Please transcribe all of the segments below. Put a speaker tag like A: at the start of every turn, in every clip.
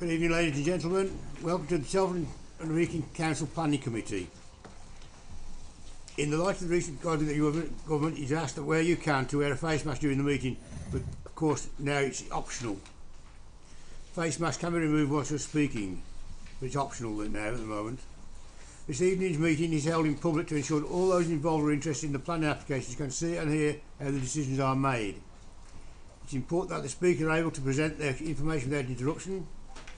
A: Good evening, ladies and gentlemen. Welcome to the Telford Wrekin Council Planning Committee. In the light of the recent guidance that your government is asked that where you can to wear a face mask during the meeting, but of course now it's optional. Face mask can be removed whilst you're speaking, but it's optional now at the moment. This evening's meeting is held in public to ensure that all those involved or interested in the planning applications can see and hear how the decisions are made. It's important that the speakers are able to present their information without interruption,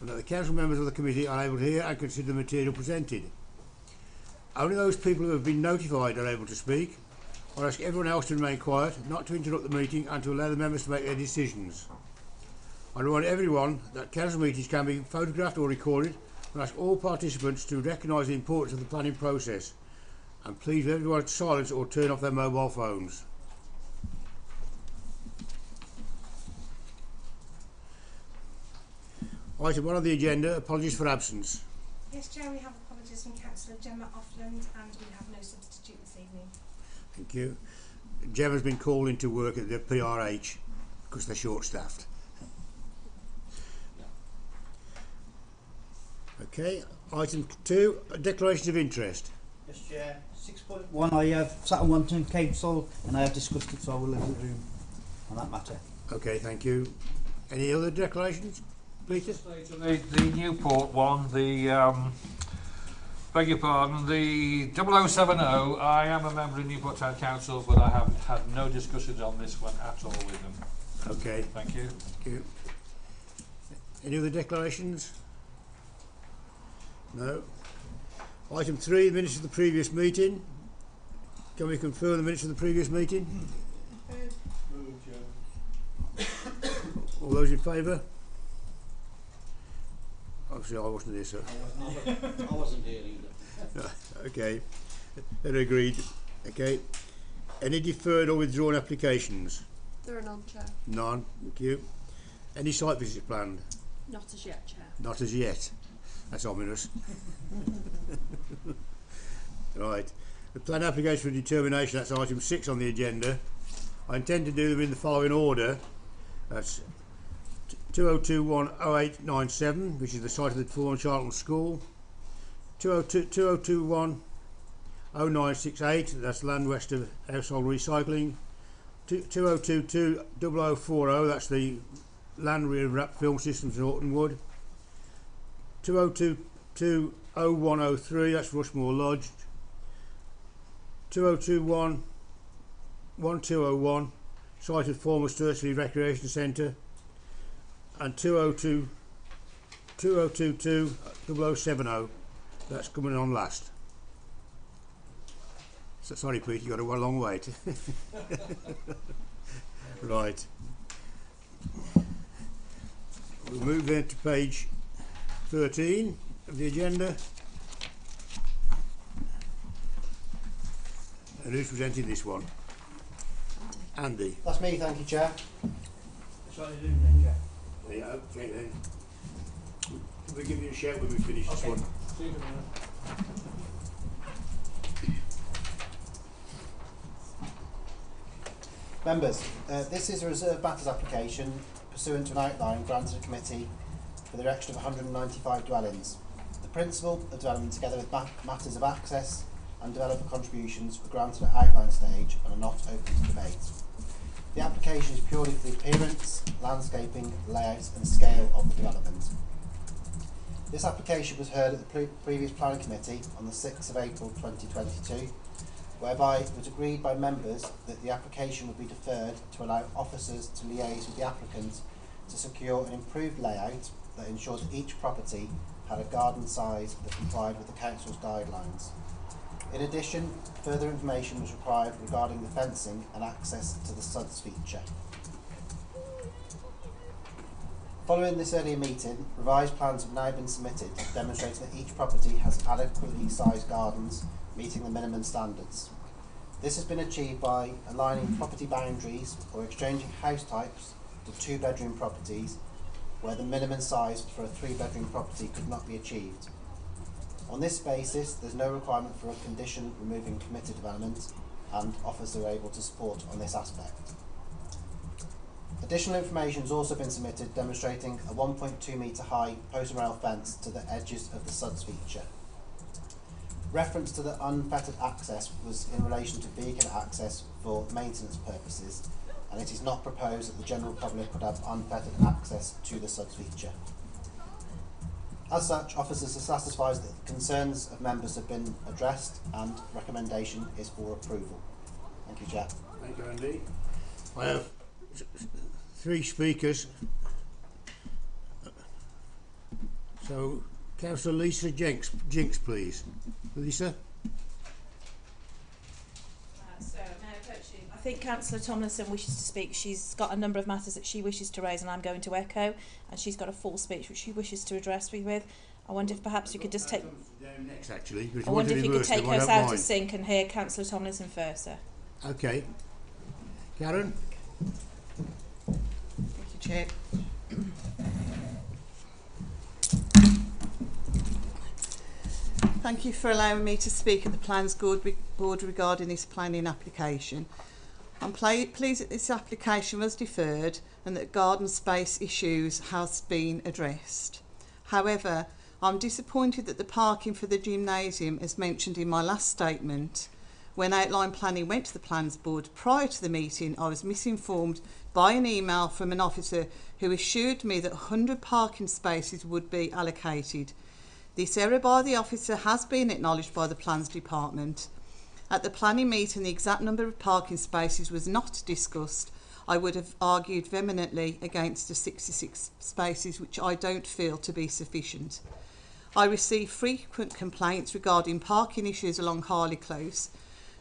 A: and that the council members of the committee are able to hear and consider the material presented. Only those people who have been notified are able to speak. I ask everyone else to remain quiet, not to interrupt the meeting, and to allow the members to make their decisions. I remind everyone that council meetings can be photographed or recorded, and ask all participants to recognise the importance of the planning process, and please everyone silence or turn off their mobile phones. Item 1 on the agenda, apologies for absence.
B: Yes, Chair, we have apologies from Councillor Gemma Offland and we have no substitute this evening.
A: Thank you. Gemma's been called into work at the PRH because they're short-staffed. Okay, item 2, declarations of interest.
C: Yes, Chair. 6.1, I have sat on one to council and I have discussed it, so I will leave the room on that matter.
A: Okay, thank you. Any other declarations, Peter?
D: The Newport one, beg your pardon, the 0070, I am a member of Newport Town Council, but I have had no discussions on this one at all with them.
A: Okay.
D: Thank you.
A: Thank you. Any other declarations? No. Item 3, the minutes of the previous meeting. Can we confirm the minutes of the previous meeting? All those in favour? Obviously I wasn't here, sir.
C: I wasn't here either.
A: Okay. They're agreed. Okay. Any deferred or withdrawn applications?
E: There are none, Chair.
A: None. Thank you. Any site visits planned?
E: Not as yet, Chair.
A: Not as yet. That's ominous. Right. The plan application for determination, that's item 6 on the agenda. I intend to do them in the following order. That's 2021-0897, which is the site of the former Charlton School. 2021-0968, that's land west of household recycling. 2022-0040, that's the land rear wrap film systems in Orton Wood. 2022-0103, that's Rushmore Lodge. 2021-1201, site of former Stursley Recreation Centre. And 2022-0070, that's coming on last. So, sorry Pete, you've got a long wait. Right. We'll move then to page 13 of the agenda. And who's presenting this one? Andy.
C: That's me, thank you, Chair.
A: Sorry, Chair. Yeah, okay then. We'll give you a shout when we finish this one.
D: See you in a minute.
C: Members, this is a reserved matters application pursuant to an outline granted a committee for the erection of 195 dwellings. The principle of development, together with matters of access and developer contributions, were granted at outline stage and are not open to debate. The application is purely for the appearance, landscaping, layout and scale of the development. This application was heard at the previous planning committee on the 6th of April 2022, whereby it was agreed by members that the application would be deferred to allow officers to liaise with the applicant to secure an improved layout that ensured that each property had a garden size that complied with the council's guidelines. In addition, further information was required regarding the fencing and access to the suds feature. Following this earlier meeting, revised plans have now been submitted demonstrating that each property has adequately sized gardens meeting the minimum standards. This has been achieved by aligning property boundaries or exchanging house types to 2-bedroom properties where the minimum size for a 3-bedroom property could not be achieved. On this basis, there's no requirement for a condition removing permitted development, and officers are able to support on this aspect. Additional information has also been submitted demonstrating a 1.2 metre high post and rail fence to the edges of the SUDS feature. Reference to the unfettered access was in relation to vehicle access for maintenance purposes, and it is not proposed that the general public would have unfettered access to the SUDS feature. As such, officers are satisfied that the concerns of members have been addressed and recommendation is for approval. Thank you, Chair.
A: Thank you, Andy. I have 3 speakers. So, Councillor Lisa Jinks, please. Lisa?
F: I think Councillor Tomlinson wishes to speak. She's got a number of matters that she wishes to raise, and I'm going to echo, and she's got a full speech which she wishes to address me with. I wonder if perhaps you could just take...
A: Next, actually.
F: I wonder if you could take us out of sync and hear Councillor Tomlinson first, sir.
A: Okay. Karen?
G: Thank you, Chair. Thank you for allowing me to speak at the Plans Board regarding this planning application. I'm pleased that this application was deferred and that garden space issues has been addressed. However, I'm disappointed that the parking for the gymnasium, as mentioned in my last statement, when outline planning went to the Plans Board prior to the meeting, I was misinformed by an email from an officer who assured me that 100 parking spaces would be allocated. This error by the officer has been acknowledged by the Plans Department. At the planning meeting, the exact number of parking spaces was not discussed. I would have argued vehemently against the 66 spaces, which I don't feel to be sufficient. I receive frequent complaints regarding parking issues along Harley Close.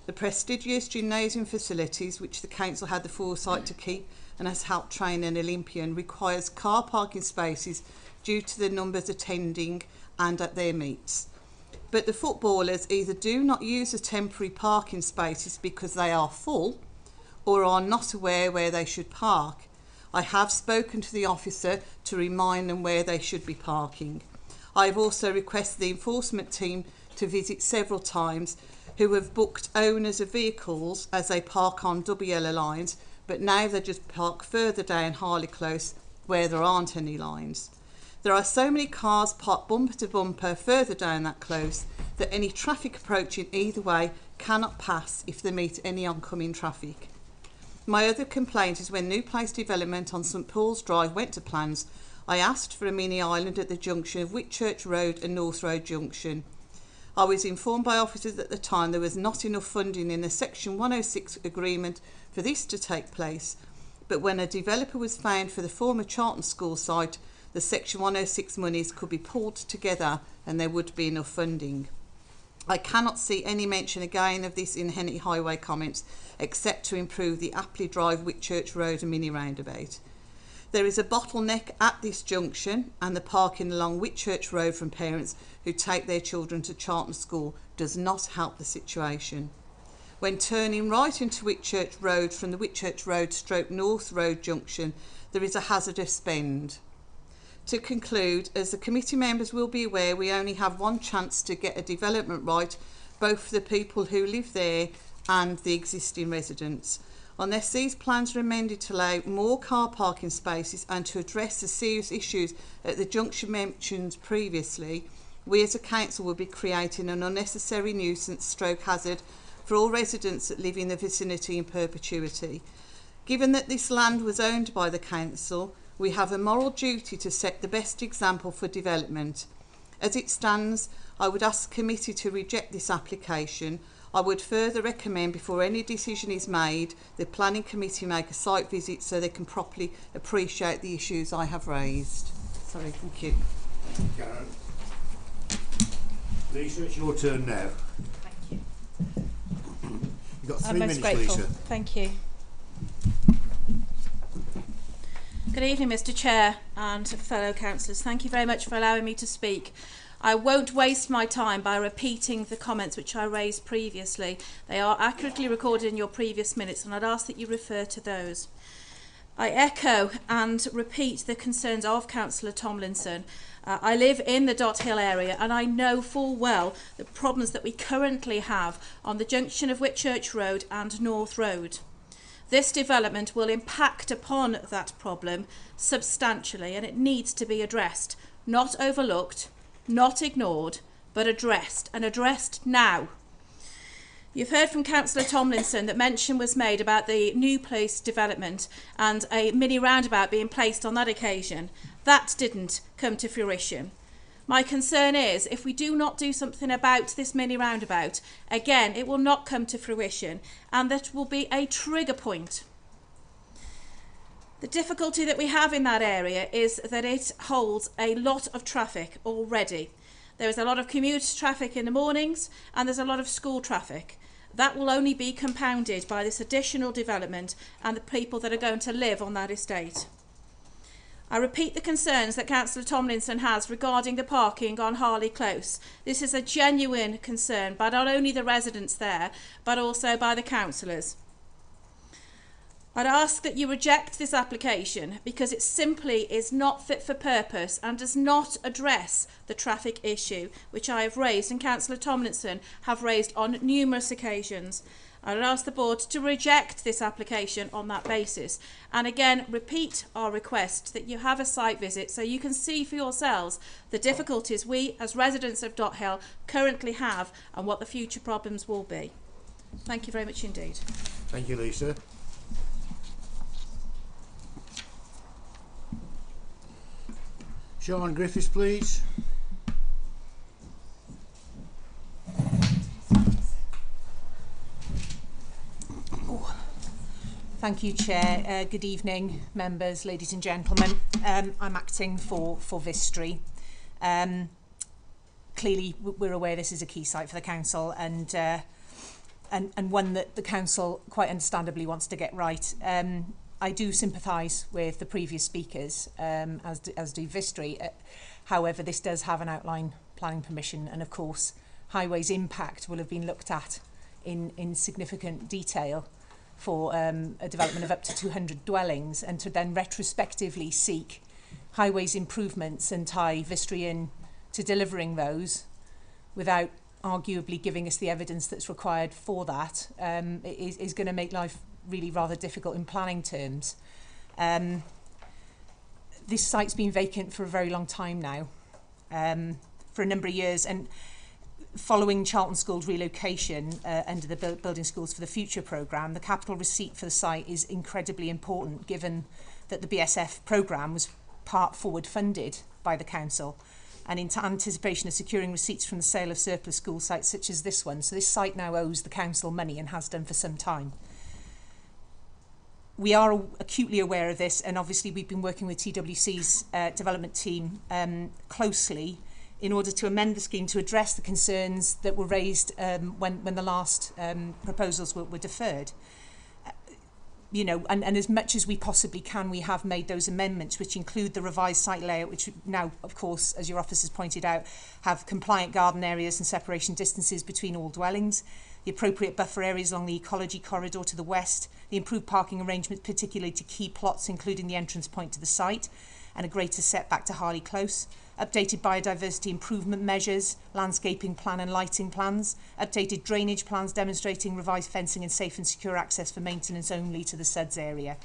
G: The prestigious gymnasium facilities, which the council had the foresight to keep and has helped train an Olympian, requires car parking spaces due to the numbers attending and at their meets. But the footballers either do not use the temporary parking spaces because they are full or are not aware where they should park. I have spoken to the officer to remind them where they should be parking. I have also requested the enforcement team to visit several times, who have booked owners of vehicles as they park on double yellow lines, but now they just park further down Harley Close where there aren't any lines. There are so many cars parked bumper to bumper further down that close that any traffic approaching either way cannot pass if they meet any oncoming traffic. My other complaint is when New Place Development on St Paul's Drive went to plans, I asked for a mini island at the junction of Whitchurch Road and North Road Junction. I was informed by officers at the time there was not enough funding in the Section 106 agreement for this to take place, but when a developer was found for the former Charlton School site, the Section 106 monies could be pulled together and there would be enough funding. I cannot see any mention again of this in Henley Highway comments, except to improve the Appley Drive, Whitchurch Road and mini roundabout. There is a bottleneck at this junction, and the parking along Whitchurch Road from parents who take their children to Charlton School does not help the situation. When turning right into Whitchurch Road from the Whitchurch Road / North Road junction, there is a hazardous bend. To conclude, as the committee members will be aware, we only have one chance to get a development right, both for the people who live there and the existing residents. Unless these plans are amended to allow more car parking spaces and to address the serious issues at the junction mentioned previously, we as a council will be creating an unnecessary nuisance / hazard for all residents that live in the vicinity in perpetuity. Given that this land was owned by the council, we have a moral duty to set the best example for development. As it stands, I would ask the committee to reject this application. I would further recommend, before any decision is made, the planning committee make a site visit so they can properly appreciate the issues I have raised. Sorry, thank you.
A: Karen. Lisa, it's your turn now.
F: Thank you.
A: You've got 3
F: I'm
A: minutes,
F: most grateful.
A: Lisa.
F: Thank you. Good evening, Mr Chair and fellow councillors. Thank you very much for allowing me to speak. I won't waste my time by repeating the comments which I raised previously. They are accurately recorded in your previous minutes, and I'd ask that you refer to those. I echo and repeat the concerns of Councillor Tomlinson. I live in the Dot Hill area, and I know full well the problems that we currently have on the junction of Whitchurch Road and North Road. This development will impact upon that problem substantially, and it needs to be addressed, not overlooked, not ignored, but addressed, and addressed now. You've heard from Councillor Tomlinson that mention was made about the new place development and a mini roundabout being placed on that occasion. That didn't come to fruition. My concern is, if we do not do something about this mini roundabout, again, it will not come to fruition, and that will be a trigger point. The difficulty that we have in that area is that it holds a lot of traffic already. There is a lot of commute traffic in the mornings, and there's a lot of school traffic. That will only be compounded by this additional development and the people that are going to live on that estate. I repeat the concerns that Councillor Tomlinson has regarding the parking on Harley Close. This is a genuine concern by not only the residents there, but also by the councillors. I'd ask that you reject this application because it simply is not fit for purpose and does not address the traffic issue which I have raised and Councillor Tomlinson have raised on numerous occasions. I would ask the board to reject this application on that basis, and again repeat our request that you have a site visit so you can see for yourselves the difficulties we as residents of Dot Hill currently have and what the future problems will be. Thank you very much indeed.
A: Thank you, Lisa. Sean Griffiths, please.
H: Thank you, Chair. Good evening, members, ladies and gentlemen. I'm acting for Vistry. Clearly, we're aware this is a key site for the council and one that the council quite understandably wants to get right. I do sympathise with the previous speakers, as do Vistry. However, this does have an outline planning permission, and of course, highways impact will have been looked at in significant detail for a development of up to 200 dwellings, and to then retrospectively seek highways improvements and tie Vistry in to delivering those without arguably giving us the evidence that's required for that is going to make life really rather difficult in planning terms. This site's been vacant for a very long time now, for a number of years, and following Charlton School's relocation under the Building Schools for the Future programme, the capital receipt for the site is incredibly important given that the BSF programme was part forward funded by the council and in anticipation of securing receipts from the sale of surplus school sites such as this one. So this site now owes the council money and has done for some time. We are acutely aware of this, and obviously we've been working with TWC's development team closely in order to amend the scheme to address the concerns that were raised when the last proposals were deferred. You know, and as much as we possibly can, we have made those amendments, which include the revised site layout, which now, of course, as your office has pointed out, have compliant garden areas and separation distances between all dwellings, the appropriate buffer areas along the Ecology corridor to the west, the improved parking arrangements, particularly to key plots, including the entrance point to the site, and a greater setback to Harley Close, updated biodiversity improvement measures, landscaping plan and lighting plans, updated drainage plans demonstrating revised fencing and safe and secure access for maintenance only to the SUDS area.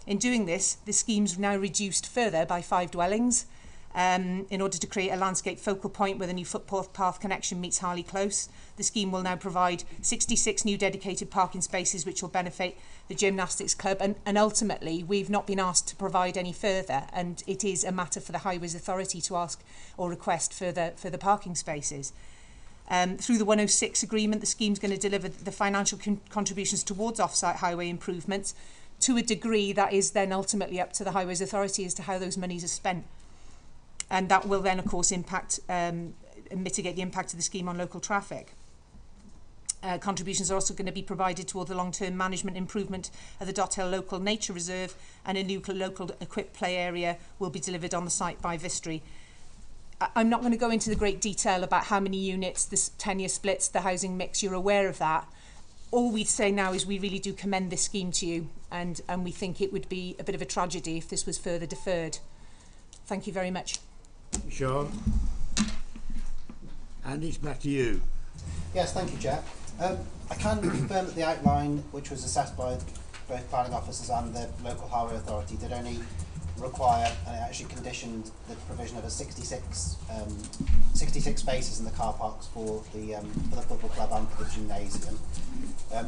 H: In doing this, the scheme's now reduced further by 5 dwellings in order to create a landscape focal point where the new footpath connection meets Harley Close. The scheme will now provide 66 new dedicated parking spaces which will benefit the gymnastics club, and ultimately we've not been asked to provide any further, and it is a matter for the Highways Authority to ask or request further parking spaces. Through the 106 agreement, the scheme's going to deliver the financial contributions towards off-site highway improvements. To a degree, that is then ultimately up to the Highways Authority as to how those monies are spent. And that will then, of course, impact mitigate the impact of the scheme on local traffic. Contributions are also going to be provided toward the long-term management improvement of the Dot Hill Local Nature Reserve, and a new local equipped play area will be delivered on the site by Vistry. I'm not going to go into the great detail about how many units, the tenure splits, the housing mix. You're aware of that. All we say now is we really do commend this scheme to you, and we think it would be a bit of a tragedy if this was further deferred. Thank you very much.
A: Sean. Andy, it's back to you.
C: Yes, thank you, Chair. I can confirm that the outline, which was assessed by both planning officers and the local highway authority did only require, and it actually conditioned the provision of a 66 spaces in the car parks for the football club and for the gymnasium.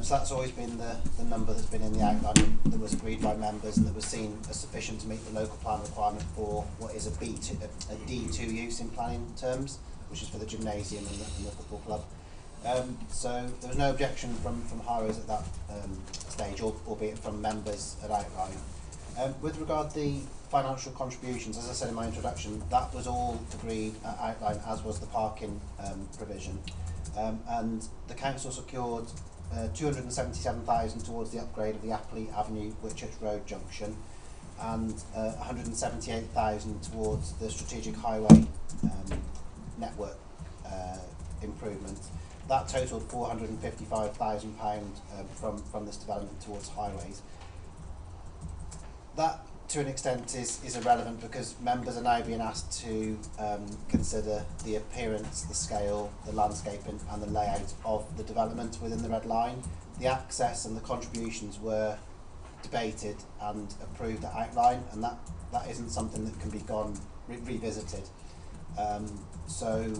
C: So that's always been the number that's been in the outline that was agreed by members and that was seen as sufficient to meet the local plan requirement for what is a D2 use in planning terms, which is for the gymnasium and the football club. So there was no objection from highways at that stage, albeit from members at outline. With regard to the financial contributions, as I said in my introduction, that was all agreed at outline, as was the parking provision. And the council secured 277,000 towards the upgrade of the Appley Avenue Whitchurch Road junction, and 178,000 towards the strategic highway network improvement. That totalled £455,000 from this development towards highways. That, to an extent, is irrelevant because members are now being asked to consider the appearance, the scale, the landscaping and the layout of the development within the red line. The access and the contributions were debated and approved at outline, and that isn't something that can be revisited. So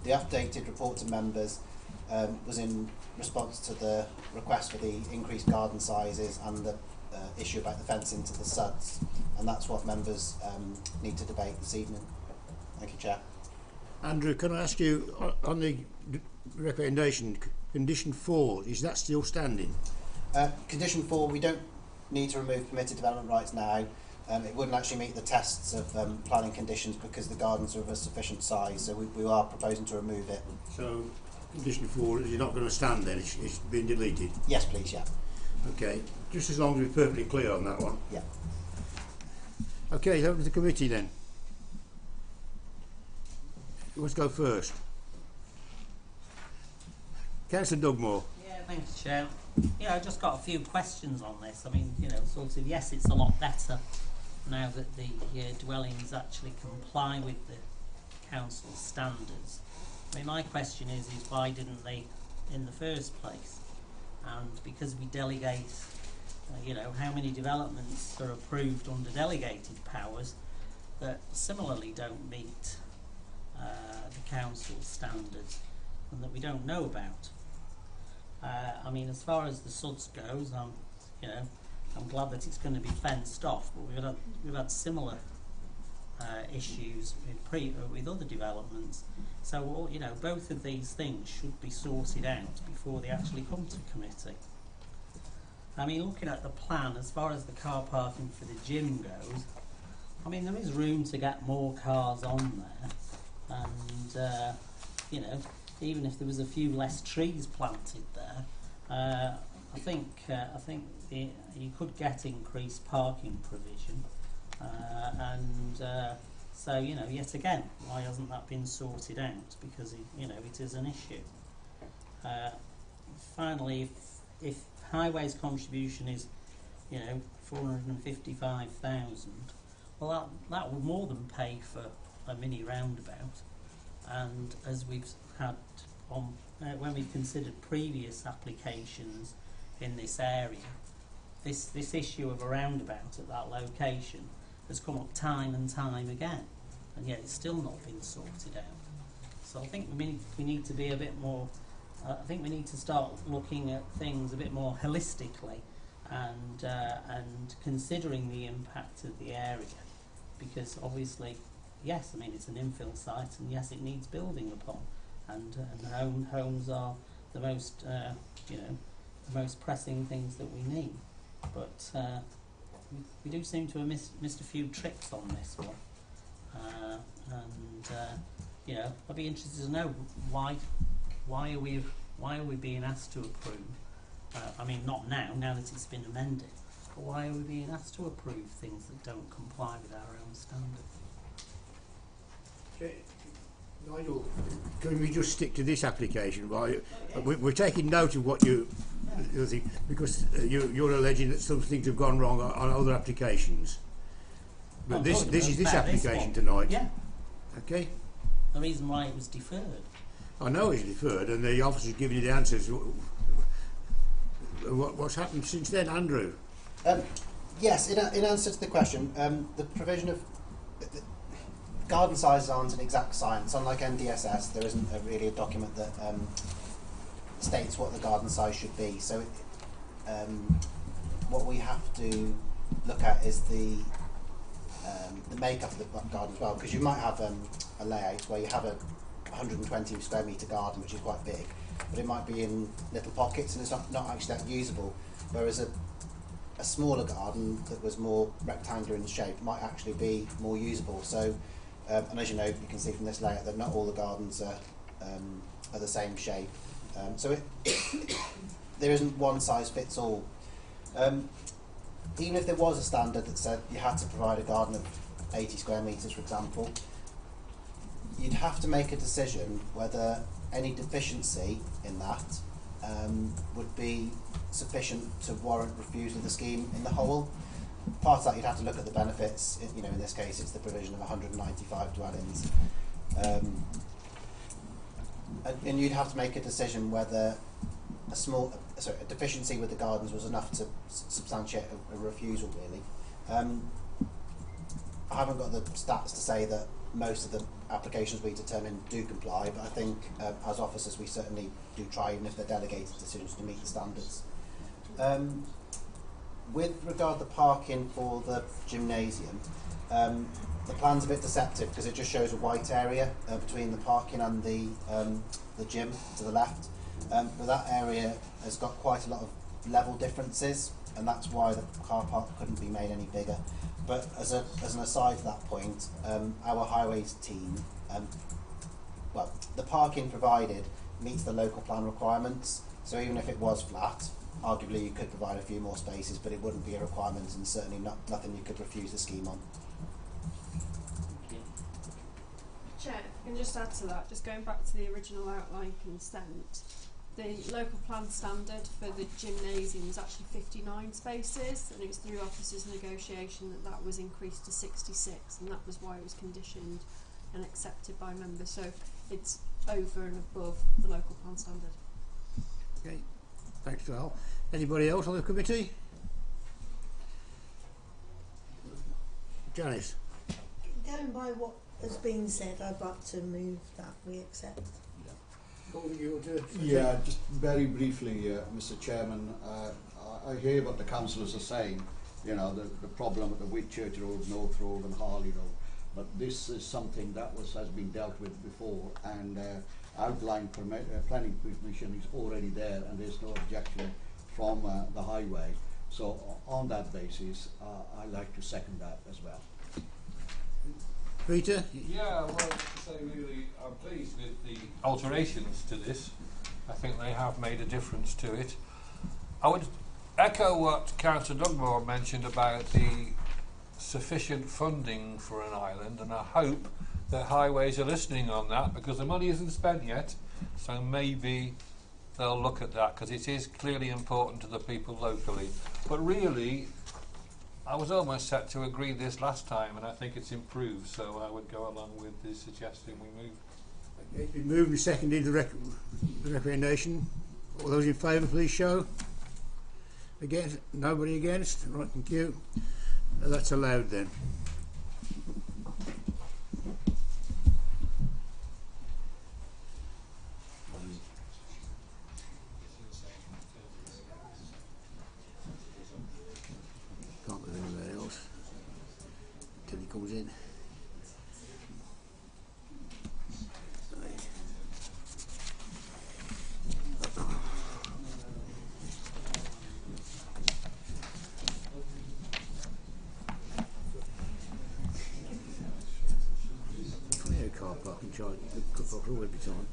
C: the updated report to members was in response to the request for the increased garden sizes and the issue about the fence into the suds, and that's what members need to debate this evening. Thank you, Chair.
A: Andrew, can I ask you, on the recommendation, condition 4, is that still standing?
C: Condition 4, we don't need to remove permitted development rights now. It wouldn't actually meet the tests of planning conditions because the gardens are of a sufficient size, so we are proposing to remove it.
A: So condition 4 is not going to stand then, it's been deleted?
C: Yes, please, yeah.
A: Okay, just as long as we're perfectly clear on that one.
C: Yeah.
A: Okay, over to the committee then. Who wants to go first? Councillor Dugmore.
I: Yeah, thanks, Chair. Yeah, I've just got a few questions on this. I mean, you know, sort of, yes, it's a lot better now that the dwellings actually comply with the council's standards. I mean, my question is why didn't they in the first place? And because we delegate, you know, how many developments are approved under delegated powers that similarly don't meet the council's standards and that we don't know about. I mean, as far as the suds goes, you know, I'm glad that it's going to be fenced off, but we've had similar issues with other developments. So, you know, both of these things should be sorted out before they actually come to committee. I mean, looking at the plan, as far as the car parking for the gym goes, I mean, there is room to get more cars on there, and you know, even if there was a few less trees planted there, I think you could get increased parking provision, and so, you know, yet again, why hasn't that been sorted out? Because you know, it is an issue. Finally, if highways contribution is, you know, 455,000, well, that would more than pay for a mini roundabout. And as we've had on when we considered previous applications in this area, this issue of a roundabout at that location has come up time and time again, and yet it's still not been sorted out. So I think we need to be a bit more. I think we need to start looking at things a bit more holistically, and considering the impact of the area, because obviously, yes, I mean, it's an infill site, and yes, it needs building upon, and homes are the most you know, the most pressing things that we need. But we do seem to have missed a few tricks on this one, and you know, I'd be interested to know why are we being asked to approve? I mean, not now that it's been amended, but why are we being asked to approve things that don't comply with our own standards?
A: Okay. Nigel, can we just stick to this application? We're taking note of what you think, because you're alleging that some things have gone wrong on other applications. But this is this application tonight.
I: Yeah.
A: Okay.
I: The reason why it was deferred.
A: I know it's deferred, and the officer's giving you the answers what's happened since then, Andrew?
C: Yes, in answer to the question, the provision of garden sizes aren't an exact science. Unlike NDSS, there isn't really a document that states what the garden size should be. So what we have to look at is the makeup of the garden as well, because you might have a layout where you have a 120 square metre garden, which is quite big, but it might be in little pockets and it's not actually that usable, whereas a smaller garden that was more rectangular in shape might actually be more usable. So, and as you know, you can see from this layout that not all the gardens are the same shape. So there isn't one size fits all. Even if there was a standard that said you had to provide a garden of 80 square metres, for example, you'd have to make a decision whether any deficiency in that would be sufficient to warrant refusal of the scheme in the whole. Part of that, you'd have to look at the benefits. You know, in this case, it's the provision of 195 dwellings, and you'd have to make a decision whether a deficiency with the gardens was enough to substantiate a refusal. Really, I haven't got the stats to say that most of the applications we determine do comply, but I think as officers we certainly do try, even if they're delegated decisions, to meet the standards. With regard to parking for the gymnasium, the plan's a bit deceptive because it just shows a white area between the parking and the gym to the left, but that area has got quite a lot of level differences, and that's why the car park couldn't be made any bigger. But as an aside to that point, our highways team, the parking provided meets the local plan requirements, so even if it was flat, arguably you could provide a few more spaces, but it wouldn't be a requirement, and certainly nothing you could refuse the scheme on.
E: Chair, I can just add to that, just going back to the original outline consent, the local plan standard for the gymnasium was actually 59 spaces, and it was through officers' negotiation that was increased to 66, and that was why it was conditioned and accepted by members. So it's over and above the local plan standard.
A: Okay, thanks, Al. Anybody else on the committee? Janice?
J: Going by what has been said, I'd like to move that we accept.
K: Yeah, just very briefly, Mr. Chairman, I hear what the councillors are saying, you know, the problem with the Whitchurch Road, North Road and Harley Road, but this is something that has been dealt with before, and outline planning permission is already there, and there's no objection from the highway. So on that basis, I like to second that as well.
A: Peter?
D: Yeah, well, to say really, I'm pleased with the alterations to this. I think they have made a difference to it. I would echo what Councillor Dugmore mentioned about the sufficient funding for an island, and I hope that highways are listening on that, because the money isn't spent yet, so maybe they'll look at that, because it is clearly important to the people locally. But really, I was almost set to agree this last time, and I think it's improved, so I would go along with the suggestion we move.
A: Okay, it's been moved and seconded the recommendation. All those in favour, please show. Against? Nobody against? Right, thank you. That's allowed then. Can't go anywhere else until he comes in. Car parking charge, cut off all every time.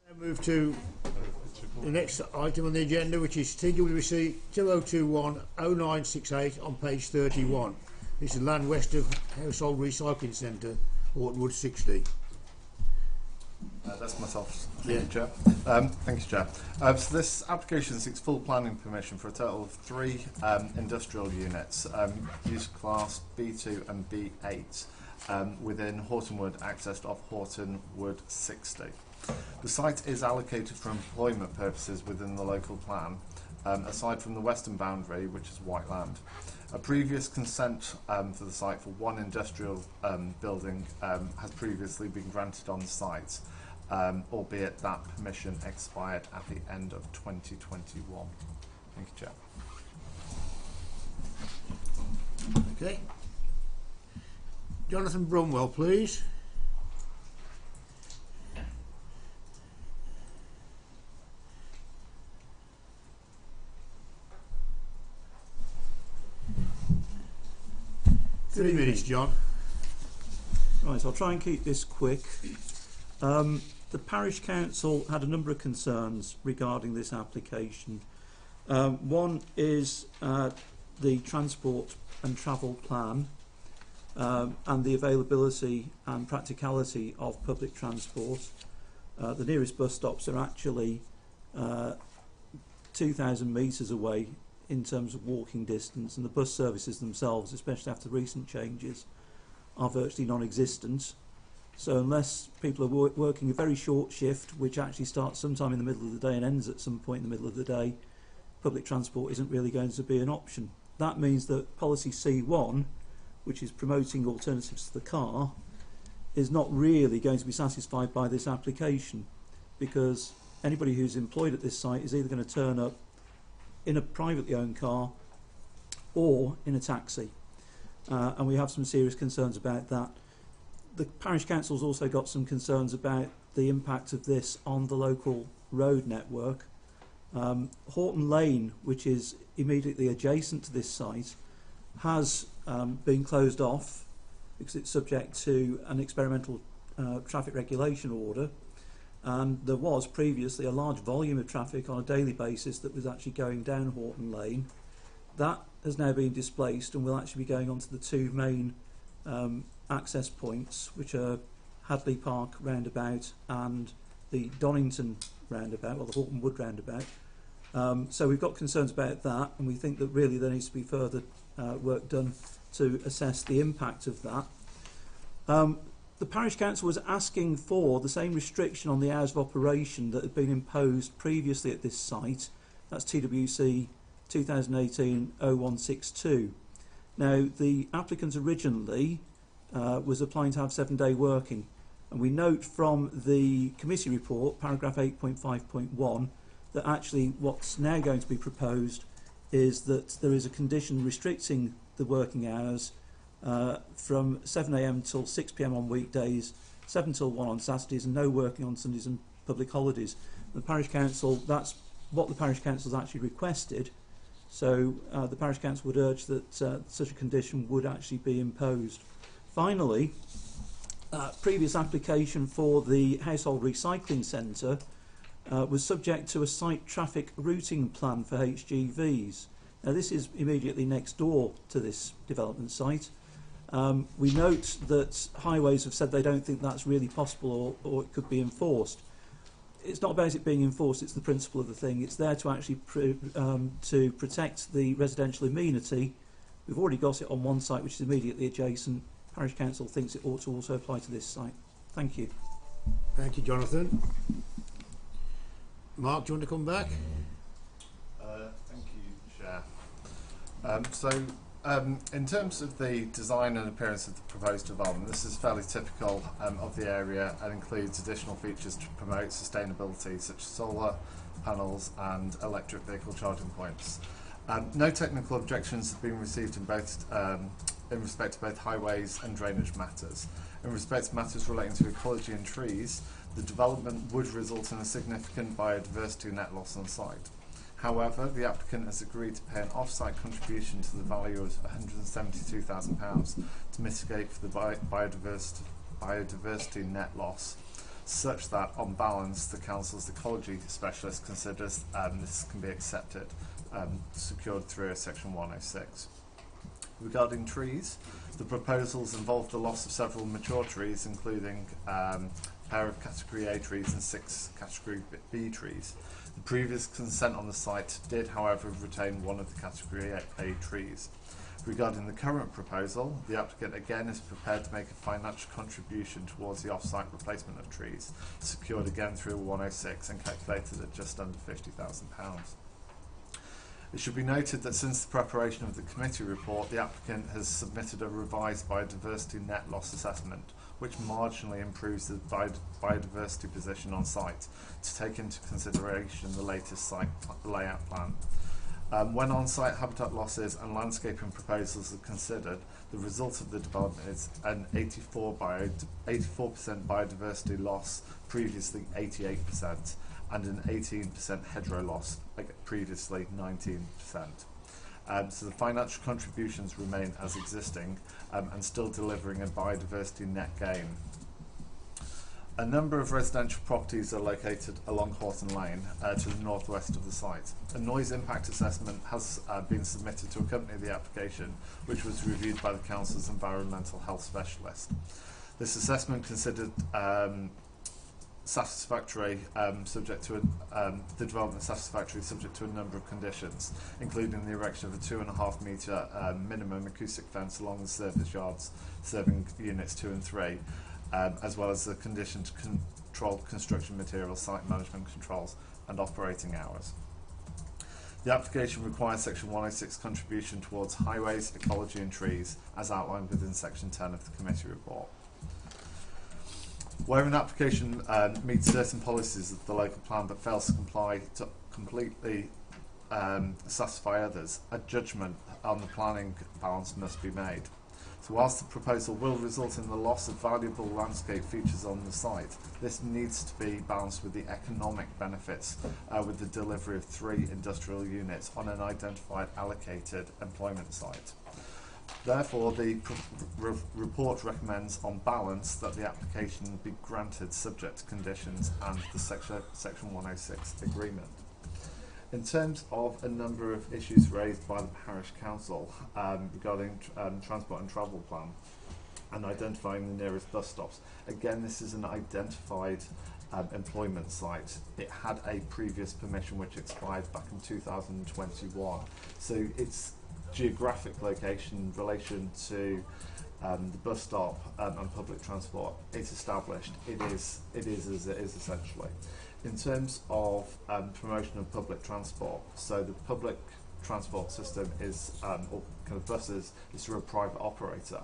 A: I move to the next item on the agenda, which is TWC 2021-0968 on page 31. This is land west of Household Recycling Centre, Ortonwood 60.
L: That's myself.
A: Yeah.
L: Thank you, Chair. Thank you, Chair. So this application seeks full planning permission for a total of 3 industrial units, use class B2 and B8, within Hortonwood, accessed off Hortonwood 60. The site is allocated for employment purposes within the local plan, aside from the western boundary, which is white land. A previous consent for the site for 1 industrial building has previously been granted on the site, albeit that permission expired at the end of 2021. Thank you, Chair.
A: Okay. Jonathan Brumwell, please. Three minutes, John.
M: Right, so I'll try and keep this quick. The Parish Council had a number of concerns regarding this application. One is the transport and travel plan and the availability and practicality of public transport. The nearest bus stops are actually 2,000 metres away in terms of walking distance, and the bus services themselves, especially after recent changes, are virtually non-existent. So unless people are working a very short shift, which actually starts sometime in the middle of the day and ends at some point in the middle of the day, public transport isn't really going to be an option. That means that policy C1, which is promoting alternatives to the car, is not really going to be satisfied by this application, because anybody who's employed at this site is either going to turn up in a privately owned car or in a taxi, and we have some serious concerns about that. The Parish Council's also got some concerns about the impact of this on the local road network. Horton Lane, which is immediately adjacent to this site, has been closed off because it's subject to an experimental traffic regulation order. And there was previously a large volume of traffic on a daily basis that was actually going down Horton Lane. That has now been displaced and will actually be going onto the 2 main access points, which are Hadley Park roundabout and the Donington roundabout, or the Horton Wood roundabout. So we've got concerns about that, and we think that really there needs to be further work done to assess the impact of that. The Parish Council was asking for the same restriction on the hours of operation that had been imposed previously at this site. That's TWC 2018-0162. Now, the applicant originally was applying to have 7-day working, and we note from the committee report, paragraph 8.5.1, that actually what's now going to be proposed is that there is a condition restricting the working hours from 7 a.m. till 6 p.m. on weekdays, 7 till 1 on Saturdays, and no working on Sundays and public holidays. The Parish Council, that's what the Parish Council has actually requested, so the Parish Council would urge that such a condition would actually be imposed. Finally, previous application for the Household Recycling Centre was subject to a site traffic routing plan for HGVs. Now, this is immediately next door to this development site. We note that Highways have said they don't think that's really possible or it could be enforced. It's not about it being enforced, it's the principle of the thing. It's there to actually to protect the residential amenity. We've already got it on one site which is immediately adjacent. Parish Council thinks it ought to also apply to this site. Thank you.
A: Thank you, Jonathan. Mark, do you want to come back?
L: Thank you, Chair. In terms of the design and appearance of the proposed development, this is fairly typical of the area and includes additional features to promote sustainability, such as solar panels and electric vehicle charging points. No technical objections have been received in both in respect to both highways and drainage matters. In respect to matters relating to ecology and trees, the development would result in a significant biodiversity net loss on site. However, the applicant has agreed to pay an off-site contribution to the value of £172,000 to mitigate for the biodiversity net loss. such that, on balance, the Council's ecology specialist considers this can be accepted, secured through a Section 106. Regarding trees, the proposals involve the loss of several mature trees, including a pair of Category A trees and 6 Category B trees. The previous consent on the site did, however, retain one of the Category A trees. Regarding the current proposal, the applicant again is prepared to make a financial contribution towards the off-site replacement of trees, secured again through 106 and calculated at just under £50,000. It should be noted that since the preparation of the committee report, the applicant has submitted a revised biodiversity net loss assessment, which marginally improves the biodiversity position on site to take into consideration the latest site layout plan. When on-site habitat losses and landscaping proposals are considered, the result of the development is an 84% biodiversity loss, previously 88%, and an 18% hedgerow loss, previously 19%. So the financial contributions remain as existing and still delivering a biodiversity net gain. A number of residential properties are located along Horton Lane to the northwest of the site. A noise impact assessment has been submitted to accompany the application, which was reviewed by the Council's environmental health specialist. This assessment considered satisfactory, subject to the development satisfactory subject to a number of conditions, including the erection of a 2.5 metre minimum acoustic fence along the service yards serving units 2 and 3. As well as the condition to control construction materials, site management controls and operating hours. The application requires Section 106 contribution towards highways, ecology and trees, as outlined within Section 10 of the committee report. Where an application meets certain policies of the local plan but fails to comply to completely satisfy others, a judgment on the planning balance must be made. So whilst the proposal will result in the loss of valuable landscape features on the site, this needs to be balanced with the economic benefits with the delivery of 3 industrial units on an identified allocated employment site. Therefore, the report recommends, on balance, that the application be granted subject to conditions and the Section 106 agreement. In terms of a number of issues raised by the Parish Council regarding transport and travel plan and identifying the nearest bus stops, again this is an identified employment site. It had a previous permission which expired back in 2021, so its geographic location in relation to the bus stop and public transport is established. It is as it is essentially. In terms of promotion of public transport, so the public transport system is, or kind of buses, is through a private operator.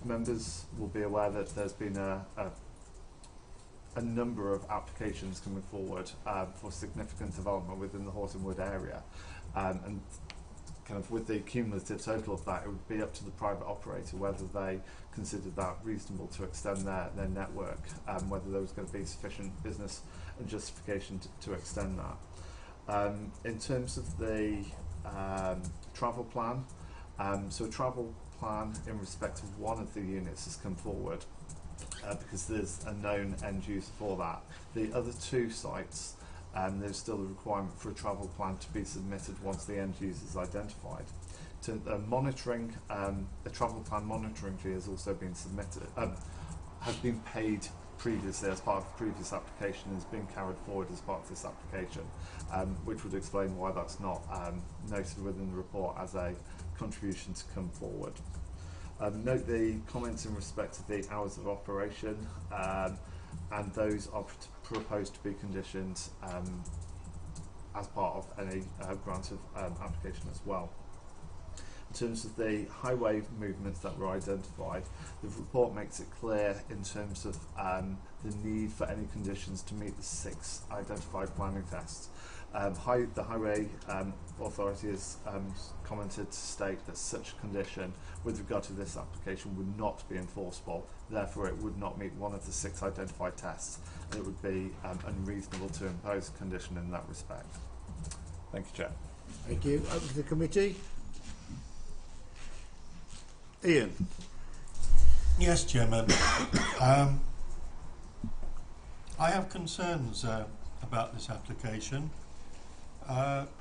L: Members will be aware that there's been a number of applications coming forward for significant development within the Horton Wood area, and kind of with the cumulative total of that, it would be up to the private operator whether they considered that reasonable to extend their network, whether there was going to be sufficient business and justification to extend that. In terms of the travel plan, so a travel plan in respect of one of the units has come forward because there's a known end user for that. The other 2 sites, there's still a requirement for a travel plan to be submitted once the end user is identified. To monitoring, a travel plan monitoring fee has also been submitted, has been paid previously as part of the previous application, is being carried forward as part of this application, which would explain why that's not noted within the report as a contribution to come forward. Note the comments in respect to the hours of operation, and those are proposed to be conditioned as part of any grant of application as well. In terms of the highway movements that were identified, the report makes it clear in terms of the need for any conditions to meet the 6 identified planning tests. The Highway Authority has commented to state that such a condition with regard to this application would not be enforceable, therefore it would not meet one of the 6 identified tests, and it would be unreasonable to impose a condition in that respect. Thank you, Chair.
A: Thank you. Over to the committee. Ian.
N: Yes, Chairman. I have concerns about this application,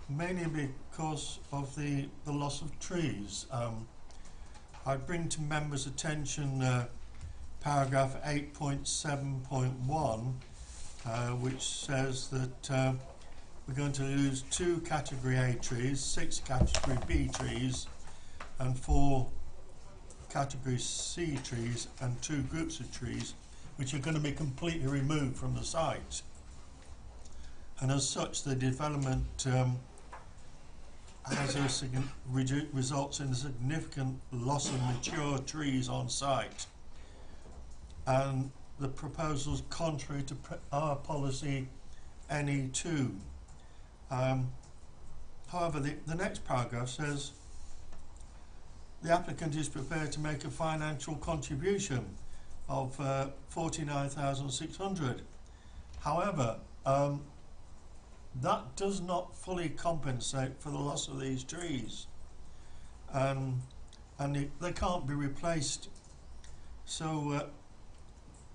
N: mainly because of the loss of trees. I bring to members' attention paragraph 8.7.1, which says that we're going to lose 2 category A trees, 6 category B trees, and 4 category C trees, and 2 groups of trees, which are going to be completely removed from the site. And as such, the development results in a significant loss of mature trees on site. And the proposal is contrary to our policy NE2. However, the next paragraph says the applicant is prepared to make a financial contribution of 49,600. However, that does not fully compensate for the loss of these trees, and they can't be replaced. So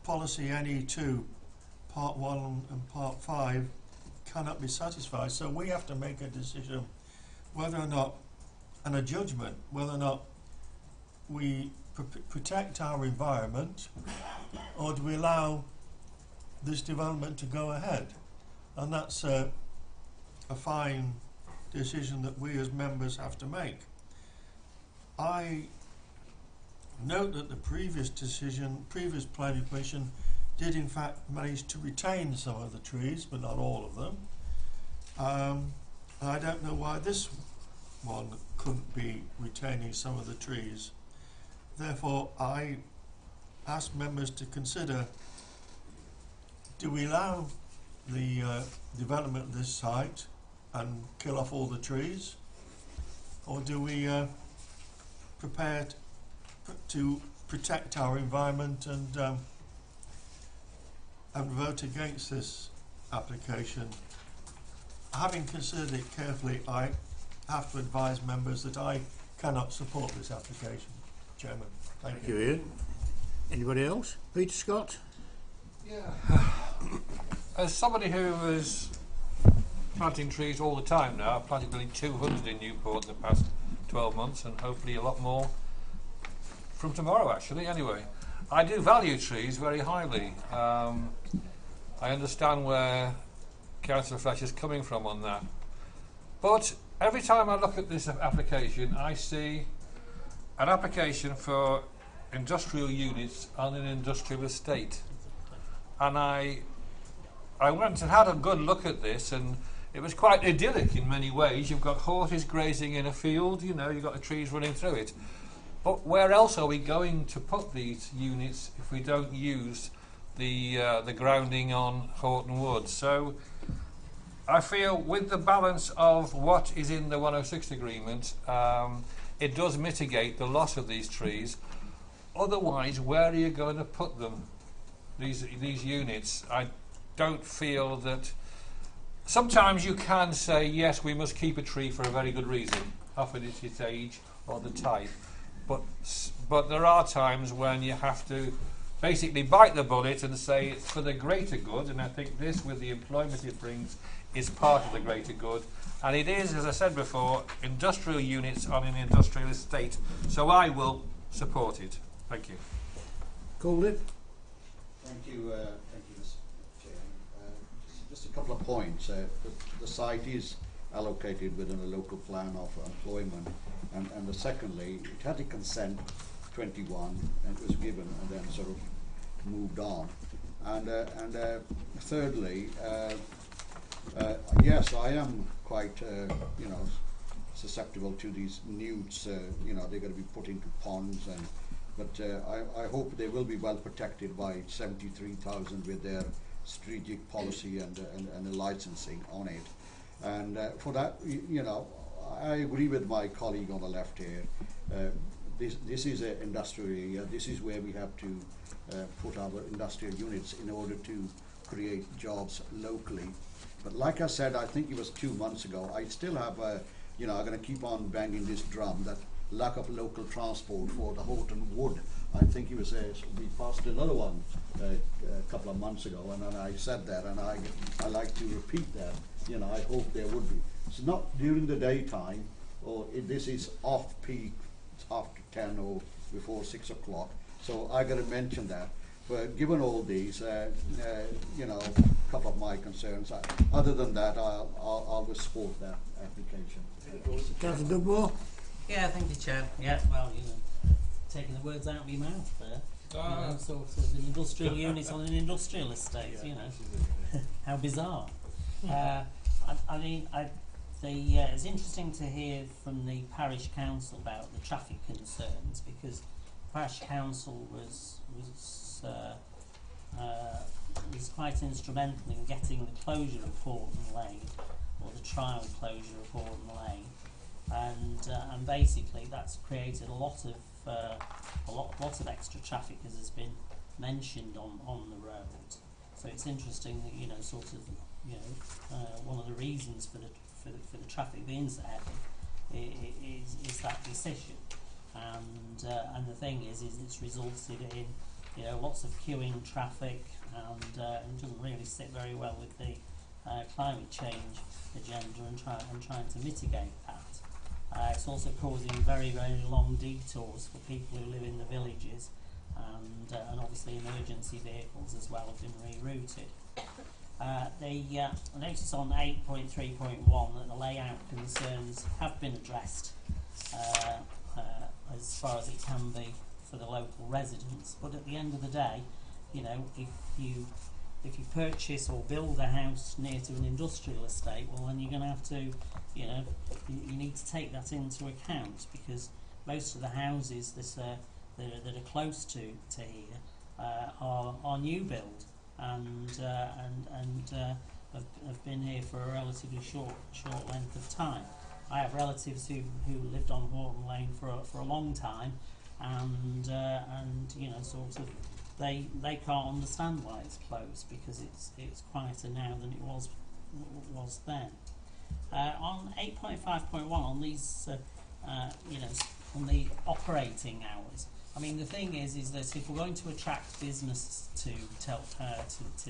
N: policy NE2 part 1 and part 5 cannot be satisfied, so we have to make a decision whether or not, and a judgment, whether or not we protect our environment, or do we allow this development to go ahead. And that's a fine decision that we as members have to make. I note that the previous planning commission did in fact manage to retain some of the trees, but not all of them. I don't know why this one couldn't be retaining some of the trees. Therefore, I ask members to consider, do we allow the development of this site and kill off all the trees, or do we prepare to protect our environment and vote against this application? Having considered it carefully, I have to advise members that I cannot support this application. Chairman, thank you.
A: Ian. Anybody else? Peter Scott?
D: Yeah. As somebody who is planting trees all the time now, I've planted nearly 200 in Newport in the past 12 months, and hopefully a lot more from tomorrow actually. Anyway, I do value trees very highly. I understand where Councillor Fletcher is coming from on that, but every time I look at this application, I see an application for industrial units on an industrial estate, and I went and had a good look at this, and it was quite idyllic in many ways. You've got horses grazing in a field, you know, you've got the trees running through it, but where else are we going to put these units if we don't use the grounding on Horton Wood? So I feel with the balance of what is in the 106 agreement, it does mitigate the loss of these trees. Otherwise, where are you going to put them, these units? I don't feel that. Sometimes you can say, yes, we must keep a tree for a very good reason, often it's its age or the type, but there are times when you have to basically bite the bullet and say it's for the greater good, and I think this, with the employment it brings, is part of the greater good. And it is, as I said before, industrial units on an industrial estate. So I will support it. Thank you.
A: Call it.
K: Thank you, Mr. Chairman. Just a couple of points. The site is allocated within a local plan of employment, and secondly, it had a consent 21, and it was given, and then sort of moved on. And thirdly, yes, I am quite, susceptible to these newts. They're going to be put into ponds, but I hope they will be well protected by 73,000 with their strategic policy and the licensing on it. And for that, I agree with my colleague on the left here. This is an industrial area. This is where we have to put our industrial units in order to create jobs locally. But like I said, I think it was 2 months ago, I still have, I'm going to keep on banging this drum, that lack of local transport for the Horton Wood I think he was we passed another one a couple of months ago, and then I said that, and I like to repeat that. You know, I hope there would be. It's not during the daytime, or this is off peak, it's after 10 or before 6 o'clock. So I got to mention that. But given all these, you know, a couple of my concerns. Other than that, I'll support that application.
A: Councillor Dugmore?
I: Yeah, thank you, Chair. Yeah, well, you know, taking the words out of my mouth there. You know, sort of an industrial unit on an industrial estate, you know. How bizarre. I mean, it's interesting to hear from the parish council about the traffic concerns, because parish council was quite instrumental in getting the closure of Horton Lane, or the trial closure of Horton Lane, and basically that's created a lot of extra traffic, as has been mentioned on the road. So it's interesting that, you know, sort of, you know, one of the reasons for the traffic being so heavy is that decision, and the thing is it's resulted in, you know, lots of queuing traffic, and it doesn't really sit very well with the climate change agenda and trying to mitigate that. It's also causing very, very long detours for people who live in the villages, and obviously emergency vehicles as well have been rerouted. The notice on 8.3.1 that the layout concerns have been addressed as far as it can be for the local residents, but at the end of the day, you know, if you purchase or build a house near to an industrial estate, well, then you're going to have to, you know, you need to take that into account, because most of the houses that are close to here are new build, and have been here for a relatively short length of time. I have relatives who lived on Horton Lane for a long time, and you know, sort of they can't understand why it's closed, because it's quieter now than it was then. On 8.5.1, on these you know, on the operating hours, I mean, the thing is that if we're going to attract business to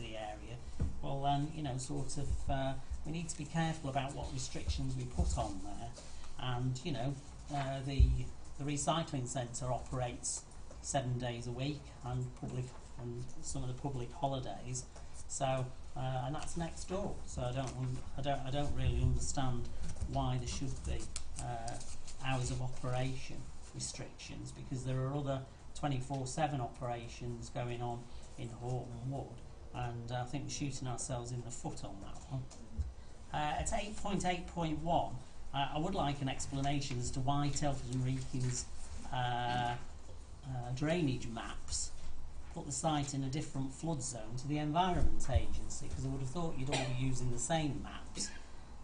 I: the area, well then, you know, sort of we need to be careful about what restrictions we put on there. And, you know, the recycling centre operates 7 days a week, and some of the public holidays. So and that's next door. So I don't really understand why there should be hours of operation restrictions, because there are other 24/7 operations going on in Horton Wood, and I think we're shooting ourselves in the foot on that one. At 8.8.1, I would like an explanation as to why Telford Wrekin's drainage maps put the site in a different flood zone to the Environment Agency, because I would have thought you'd all be using the same maps,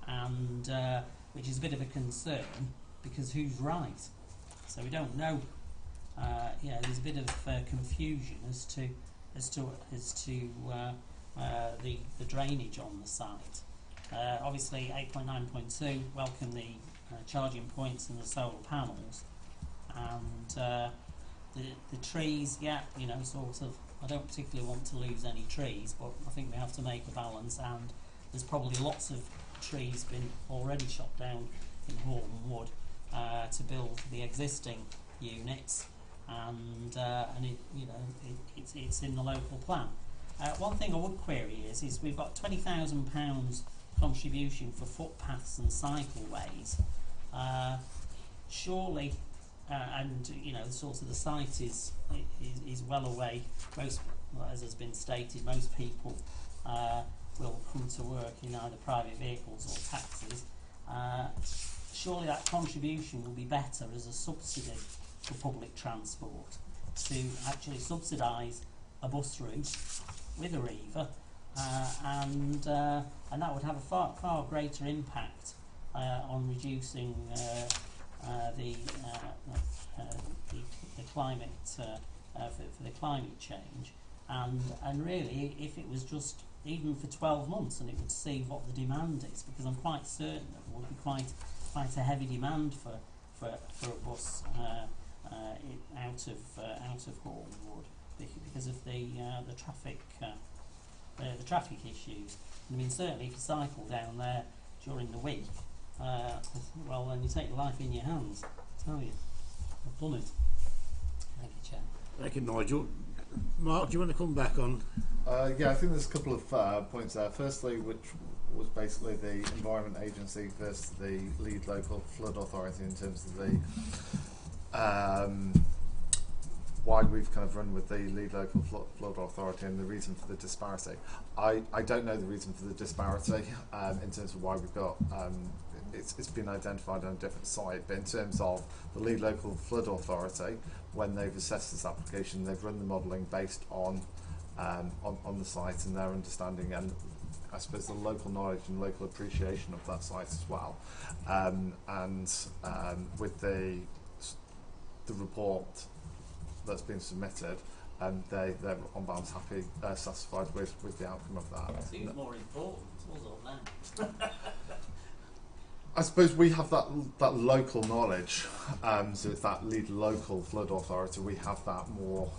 I: and which is a bit of a concern, because who's right? So we don't know. Yeah, there's a bit of confusion as to the drainage on the site. Obviously, 8.9.2 welcome the charging points and the solar panels, and the trees. Yeah, you know, sort of. I don't particularly want to lose any trees, but I think we have to make a balance, and there's probably lots of trees been already chopped down in Horton Wood to build the existing units, and it, you know, it's in the local plan. One thing I would query is we've got £20,000 contribution for footpaths and cycleways. Surely, and you know, sort of the site is well away. Most, as has been stated, most people will come to work in either private vehicles or taxis. Surely that contribution will be better as a subsidy for public transport, to actually subsidise a bus route with a Arriva, and that would have a far greater impact on reducing the climate for the climate change, and really, if it was just even for 12 months, and it would see what the demand is, because I'm quite certain that there would be quite a heavy demand for a bus out of Hornwood because of the traffic issues. I mean, certainly if you cycle down there during the week, well, then you take your life in your hands. I tell you, I've done it. Thank you, Chair.
A: Thank you, Nigel. Mark, do you want to come back on?
L: Yeah, I think there's a couple of points there. Firstly, which was basically the Environment Agency versus the lead local flood authority in terms of the why we've kind of run with the lead local flood authority and the reason for the disparity. I don't know the reason for the disparity in terms of why we've got it's been identified on a different site, but in terms of the lead local flood authority, when they've assessed this application, they've run the modelling based on the site and their understanding and I suppose the local knowledge and local appreciation of that site as well. With the report that's been submitted, they're on balance happy, satisfied with the outcome of that.
I: Seems more important, wasn't it?
L: I suppose we have that local knowledge, so it's that lead local flood authority. We have that more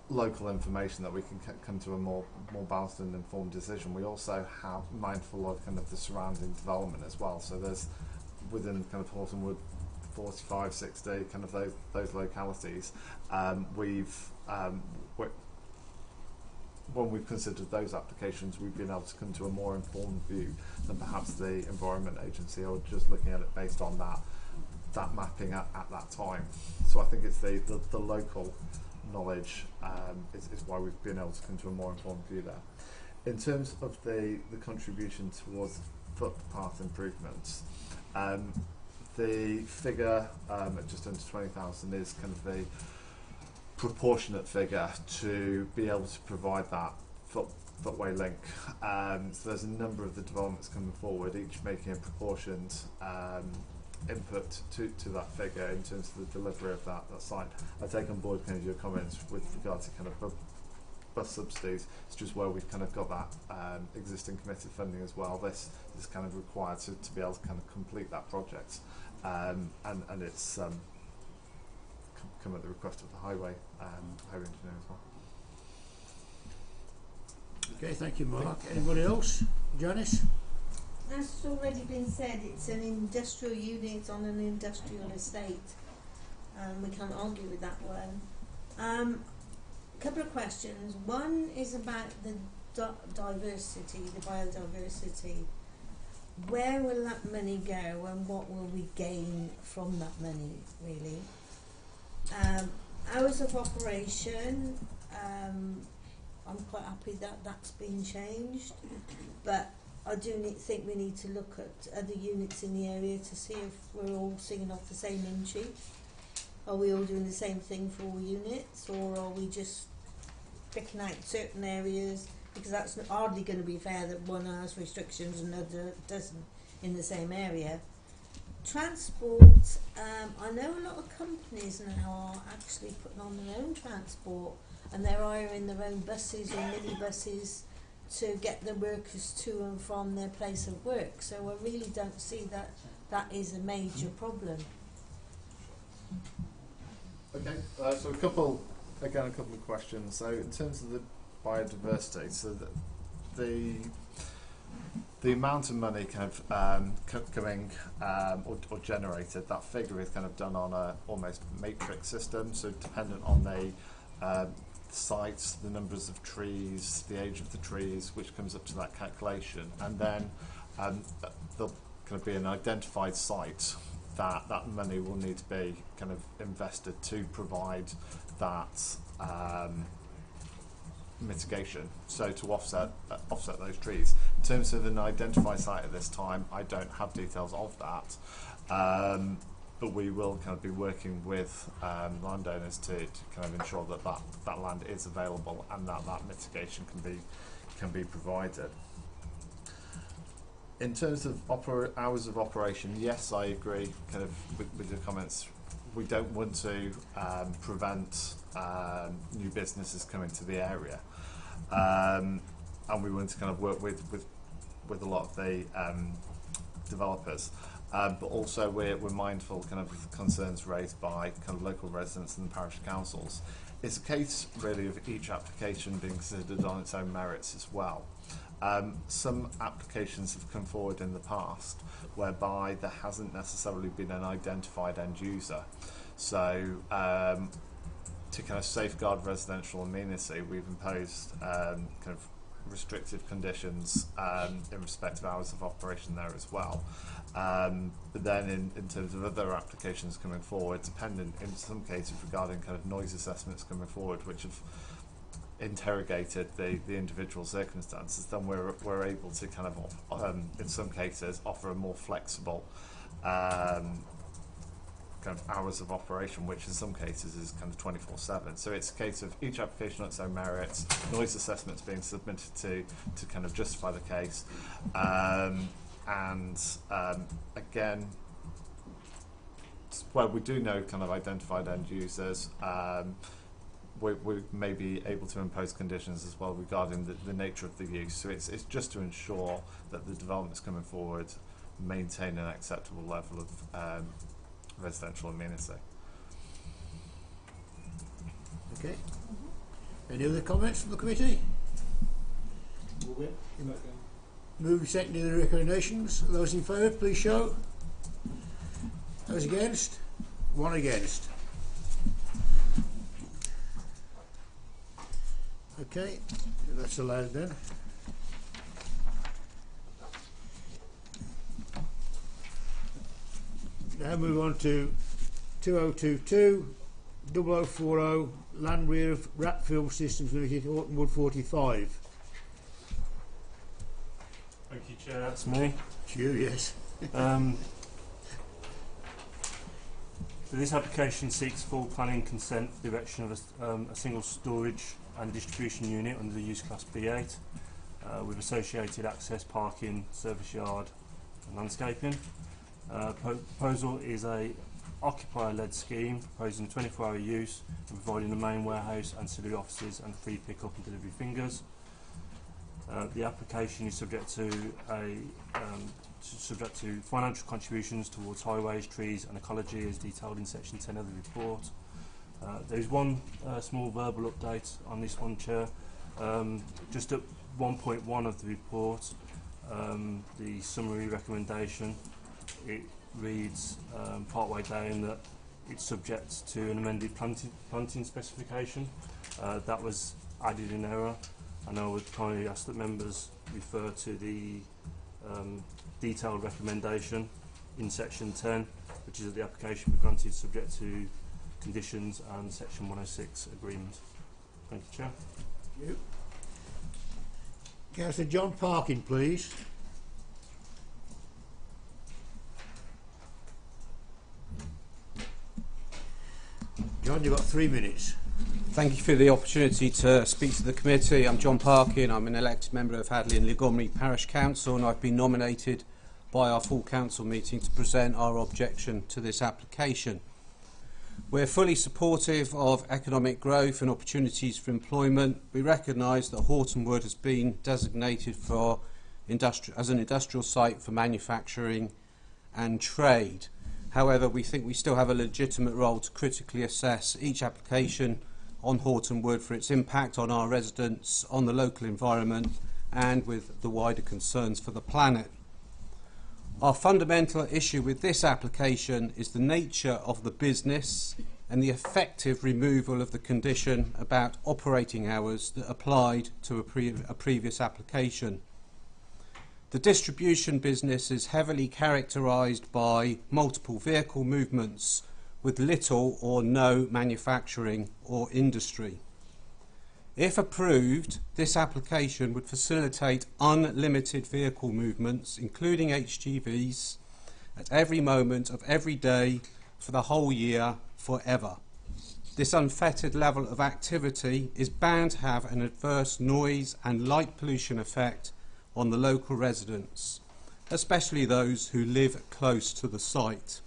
L: local information that we can come to a more balanced and informed decision. We also have mindful of kind of the surrounding development as well. So there's within kind of Hortonwood 45, 60 kind of those localities. When we've considered those applications, we've been able to come to a more informed view than perhaps the Environment Agency, or just looking at it based on that mapping at that time. So I think it's the local knowledge is why we've been able to come to a more informed view there. In terms of the contribution towards footpath improvements, the figure at just under 20,000 is kind of the proportionate figure to be able to provide that footway link. So there's a number of the developments coming forward, each making a proportioned input to that figure in terms of the delivery of that site. I take on board kind of your comments with regard to kind of bus subsidies. It's just where we've kind of got that existing committed funding as well. This is kind of required to be able to kind of complete that project, and it's come at the request of the highway engineer as well.
A: Okay, thank you, Mark. Anybody else? Janice?
J: As has already been said, it's an industrial unit on an industrial estate. We can't argue with that one. Couple of questions. One is about the diversity, the biodiversity. Where will that money go and what will we gain from that money, really? Hours of operation, I'm quite happy that that's been changed, but I do think we need to look at other units in the area to see if we're all singing off the same hymn sheet. Are we all doing the same thing for all units, or are we just picking out certain areas? Because that's hardly going to be fair that one has restrictions and another doesn't in the same area. Transport, I know a lot of companies now are actually putting on their own transport and they're hiring their own buses or minibuses to get the workers to and from their place of work. So I really don't see that is a major problem.
L: Okay, so a couple of questions. So in terms of the biodiversity, so the amount of money kind of coming or generated, that figure is kind of done on a almost matrix system, so dependent on the sites, the numbers of trees, the age of the trees, which comes up to that calculation, and then there'll kind of be an identified site that money will need to be kind of invested to provide that mitigation, so to offset those trees. In terms of an identified site at this time, I don't have details of that, but we will kind of be working with landowners to kind of ensure that land is available and that mitigation can be provided. In terms of hours of operation, yes, I agree kind of with your comments. We don't want to prevent new businesses coming to the area, and we want to kind of work with a lot of the developers. but also we're mindful kind of concerns raised by kind of local residents and parish councils. It's a case really of each application being considered on its own merits as well. Some applications have come forward in the past whereby there hasn't necessarily been an identified end user. So to kind of safeguard residential amenity, we've imposed kind of restrictive conditions in respect of hours of operation there as well. But then in terms of other applications coming forward, dependent in some cases regarding kind of noise assessments coming forward, which have interrogated the individual circumstances, then we're able to kind of in some cases offer a more flexible kind of hours of operation, which in some cases is kind of 24/7. So it's a case of each application on its own merits, noise assessments being submitted to kind of justify the case, again, where we do know kind of identified end users, we may be able to impose conditions as well regarding the nature of the use. So it's just to ensure that the developments coming forward maintain an acceptable level of residential amenity.
A: Okay. Any other comments from the committee? Move and second the recommendations. Those in favour, please show. Those against? One against. Okay, that's allowed then. Now move on to 2022 0040 Land Rear of Ratfield Systems Limited, Autumnwood 45.
O: Thank you, Chair. That's me.
A: It's you, yes.
O: So this application seeks full planning consent for the erection of a single storage and distribution unit under the use class B8 with associated access, parking, service yard and landscaping. Proposal is a occupier-led scheme proposing 24-hour use and providing the main warehouse, ancillary offices and free pick-up and delivery fingers. The application is subject to financial contributions towards highways, trees and ecology as detailed in section 10 of the report. There is one small verbal update on this one, Chair. Just at 1.1 of the report, the summary recommendation, it reads partway down that it's subject to an amended planting specification. That was added in error, and I would kindly ask that members refer to the detailed recommendation in section 10, which is that the application be granted subject to conditions and section 106 agreement. Thank you, Chair.
A: Thank you. Councillor John Parkin, please. John, you've got 3 minutes.
P: Thank you for the opportunity to speak to the committee. I'm John Parkin. I'm an elected member of Hadley and Ligomri Parish Council, and I've been nominated by our full council meeting to present our objection to this application. We're fully supportive of economic growth and opportunities for employment. We recognise that Horton Wood has been designated for as an industrial site for manufacturing and trade. However, we think we still have a legitimate role to critically assess each application on Horton Wood for its impact on our residents, on the local environment and with the wider concerns for the planet. Our fundamental issue with this application is the nature of the business and the effective removal of the condition about operating hours that applied to a previous application. The distribution business is heavily characterised by multiple vehicle movements with little or no manufacturing or industry. If approved, this application would facilitate unlimited vehicle movements, including HGVs, at every moment of every day for the whole year, forever. This unfettered level of activity is bound to have an adverse noise and light pollution effect on the local residents, especially those who live close to the site.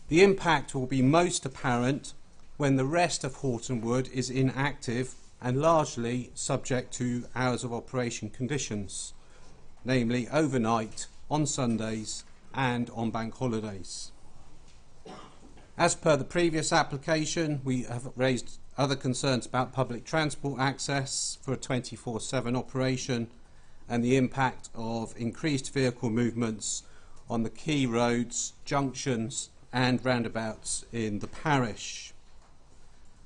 P: The impact will be most apparent when the rest of Horton Wood is inactive and largely subject to hours of operation conditions, namely overnight, on Sundays and on bank holidays. As per the previous application, we have raised other concerns about public transport access for a 24/7 operation and the impact of increased vehicle movements on the key roads, junctions and roundabouts in the parish.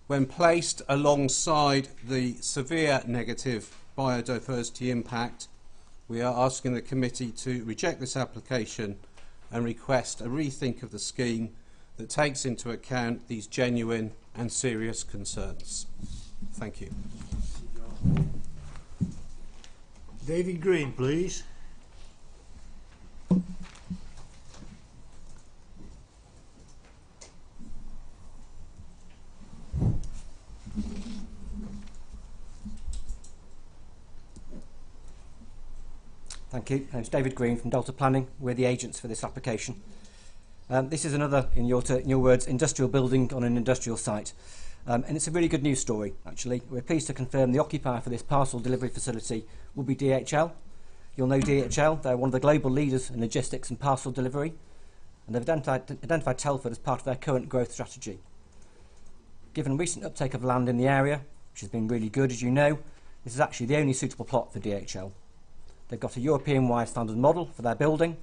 P: When placed alongside the severe negative biodiversity impact, we are asking the committee to reject this application and request a rethink of the scheme that takes into account these genuine and serious concerns. Thank you.
A: David Green, please.
Q: Thank you. It's David Green from Delta Planning. We're the agents for this application. This is another, in your words, industrial building on an industrial site. And it's a really good news story, actually. We're pleased to confirm the occupier for this parcel delivery facility will be DHL. You'll know DHL. They're one of the global leaders in logistics and parcel delivery. And they've identified Telford as part of their current growth strategy. Given recent uptake of land in the area, which has been really good, as you know, this is actually the only suitable plot for DHL. They've got a European-wide standard model for their building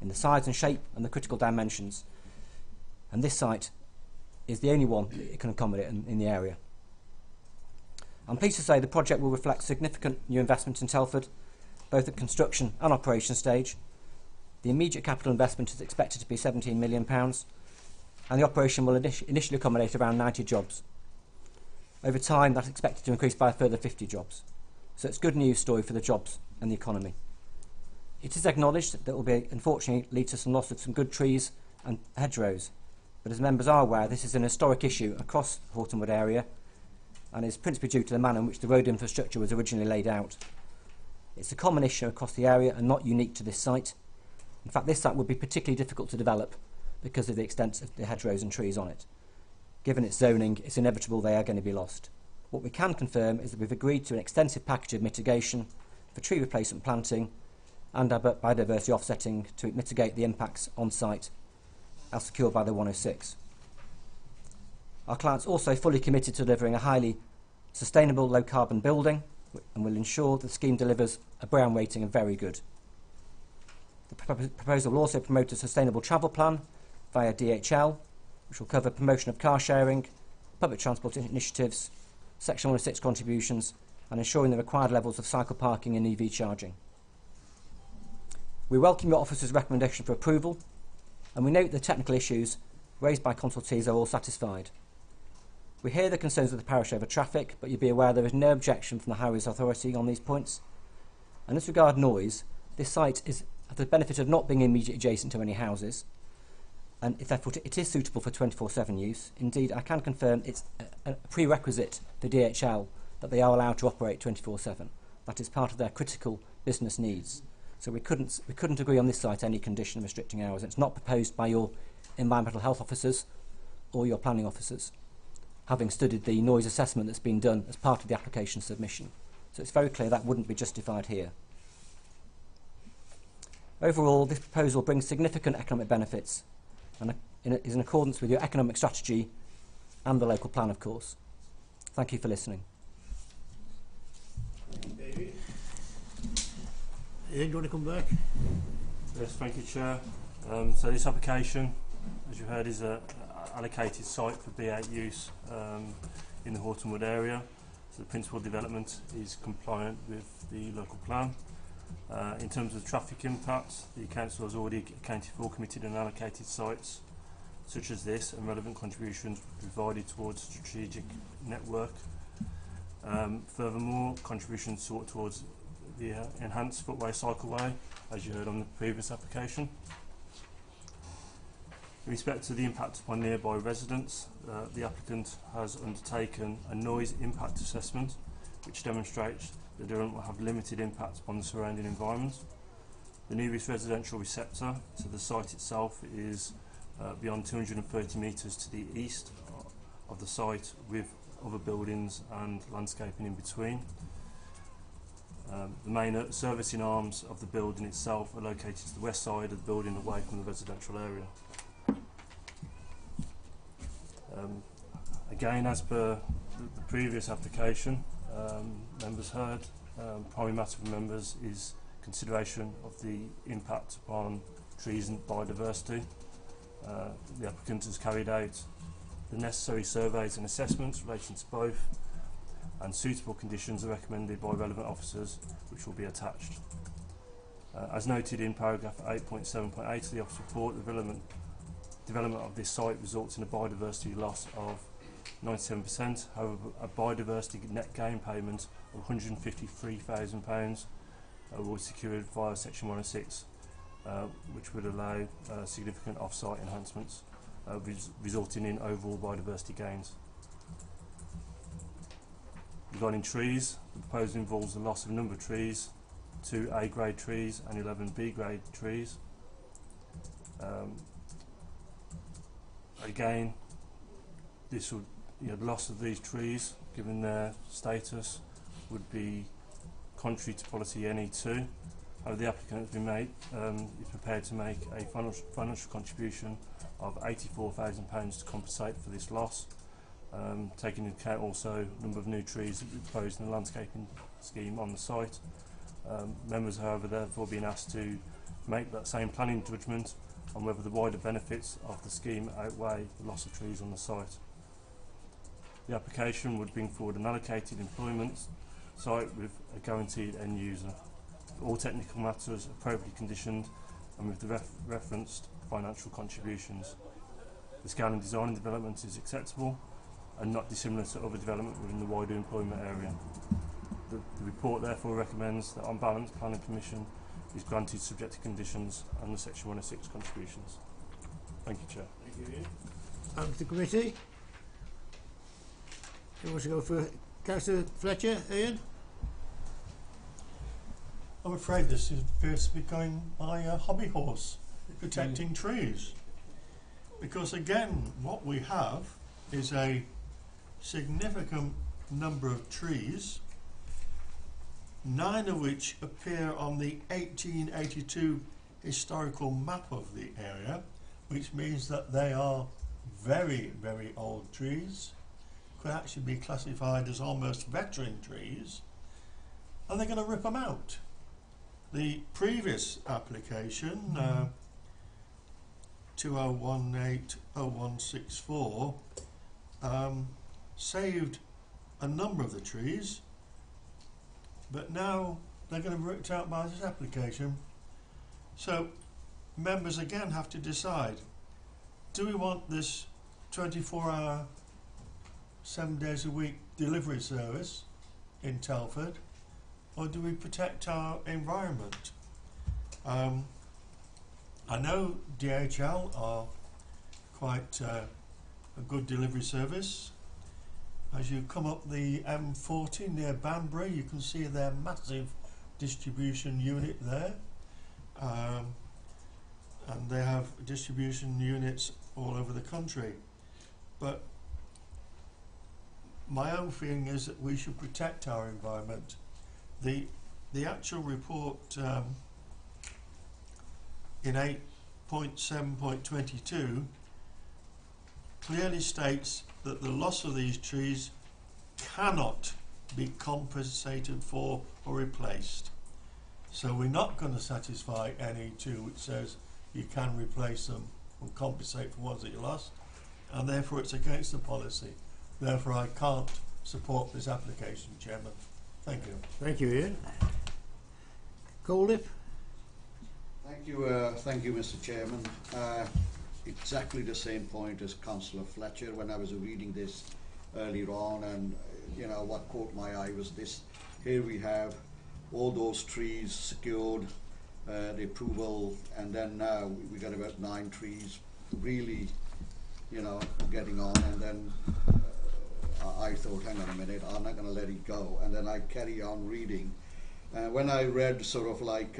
Q: in the size and shape and the critical dimensions. And this site is the only one that it can accommodate in the area. I'm pleased to say the project will reflect significant new investment in Telford, both at construction and operation stage. The immediate capital investment is expected to be £17 million, and the operation will initially accommodate around 90 jobs. Over time, that's expected to increase by a further 50 jobs. So it's a good news story for the jobs and the economy. It is acknowledged that it will be, unfortunately, lead to some loss of some good trees and hedgerows. But as members are aware, this is an historic issue across the Horton Wood area and is principally due to the manner in which the road infrastructure was originally laid out. It's a common issue across the area and not unique to this site. In fact, this site would be particularly difficult to develop because of the extent of the hedgerows and trees on it. Given its zoning, it's inevitable they are going to be lost. What we can confirm is that we've agreed to an extensive package of mitigation for tree replacement planting and biodiversity offsetting to mitigate the impacts on site as secured by the 106. Our client's also fully committed to delivering a highly sustainable low carbon building and will ensure the scheme delivers a brown rating of very good. The proposal will also promote a sustainable travel plan via DHL, which will cover promotion of car sharing, public transport initiatives, Section 106 contributions and ensuring the required levels of cycle parking and EV charging. We welcome your officer's recommendation for approval and we note the technical issues raised by consultees are all satisfied. We hear the concerns of the parish over traffic, but you'll be aware there is no objection from the Highways Authority on these points. And as regards noise, this site is at the benefit of not being immediately adjacent to any houses, and therefore it is suitable for 24/7 use. Indeed, I can confirm it's a prerequisite for DHL that they are allowed to operate 24/7. That is part of their critical business needs. So we couldn't agree on this site any condition restricting hours. It's not proposed by your environmental health officers or your planning officers, having studied the noise assessment that's been done as part of the application submission. So it's very clear that wouldn't be justified here. Overall, this proposal brings significant economic benefits and is in accordance with your economic strategy and the local plan, of course. Thank you for listening.
A: David? Ian, do you want to come back?
O: Yes, thank you, Chair. So this application, as you heard, is an allocated site for B8 use in the Horton Wood area. So the principal development is compliant with the local plan. In terms of traffic impacts, the council has already accounted for committed and allocated sites such as this, and relevant contributions provided towards strategic network. Furthermore, contributions sought towards the enhanced footway cycleway, as you heard on the previous application. In respect to the impact upon nearby residents, the applicant has undertaken a noise impact assessment which demonstrates that it will have limited impact upon the surrounding environment. The nearest residential receptor to the site itself is beyond 230 metres to the east of the site, with other buildings and landscaping in between. The main servicing arms of the building itself are located to the west side of the building, away from the residential area. Again, as per the previous application, members heard, primary matter for members is consideration of the impact upon trees and biodiversity. The applicant has carried out the necessary surveys and assessments relating to both, and suitable conditions are recommended by relevant officers, which will be attached. As noted in paragraph 8.7.8 of the office report, the development of this site results in a biodiversity loss of 97%. However, a biodiversity net gain payment of £153,000 was secured via section 106, which would allow significant off-site enhancements, resulting in overall biodiversity gains. Regarding trees, the proposal involves the loss of a number of trees, 2 A grade trees and 11 B grade trees. Again, this would, the loss of these trees, given their status, would be contrary to policy NE2. However, the applicant has been is prepared to make a financial contribution of £84,000 to compensate for this loss, taking into account also the number of new trees that we proposed in the landscaping scheme on the site. Members, however, therefore being asked to make that same planning judgment on whether the wider benefits of the scheme outweigh the loss of trees on the site. The application would bring forward an allocated employment site with a guaranteed end user. All technical matters appropriately conditioned and with the referenced financial contributions. The scale and design and development is acceptable and not dissimilar to other development within the wider employment area. The report therefore recommends that on balance planning permission is granted subject to conditions and the section 106 contributions. Thank you, Chair.
A: Thank you, Ian. Up to the committee. Who wants to go for Councillor Fletcher, Ian?
N: I'm afraid this appears to be becoming my hobby horse, protecting trees. Because again, what we have is a significant number of trees, 9 of which appear on the 1882 historical map of the area, which means that they are very, very old trees, could actually be classified as almost veteran trees, and they're going to rip them out. The previous application, 2018-0164, saved a number of the trees, but now they're going to be ripped out by this application. So members again have to decide, do we want this 24-hour, 7 days a week delivery service in Telford, or do we protect our environment? I know DHL are quite a good delivery service. As you come up the M40 near Banbury, you can see their massive distribution unit there, and they have distribution units all over the country. But my own feeling is that we should protect our environment. The actual report in 8.7.22 clearly states that the loss of these trees cannot be compensated for or replaced. So we're not going to satisfy NE2, which says you can replace them or compensate for ones that you lost, and therefore it's against the policy. Therefore I can't support this application, Chairman. Thank you.
A: Thank you, Ian. Coldiff.
K: Thank you, Mr. Chairman. Exactly the same point as Councillor Fletcher when I was reading this earlier on, and what caught my eye was this. Here we have all those trees secured, the approval, and then now we got about 9 trees really, getting on, and then I thought, hang on a minute, I'm not going to let it go, and then I carry on reading. When I read sort of like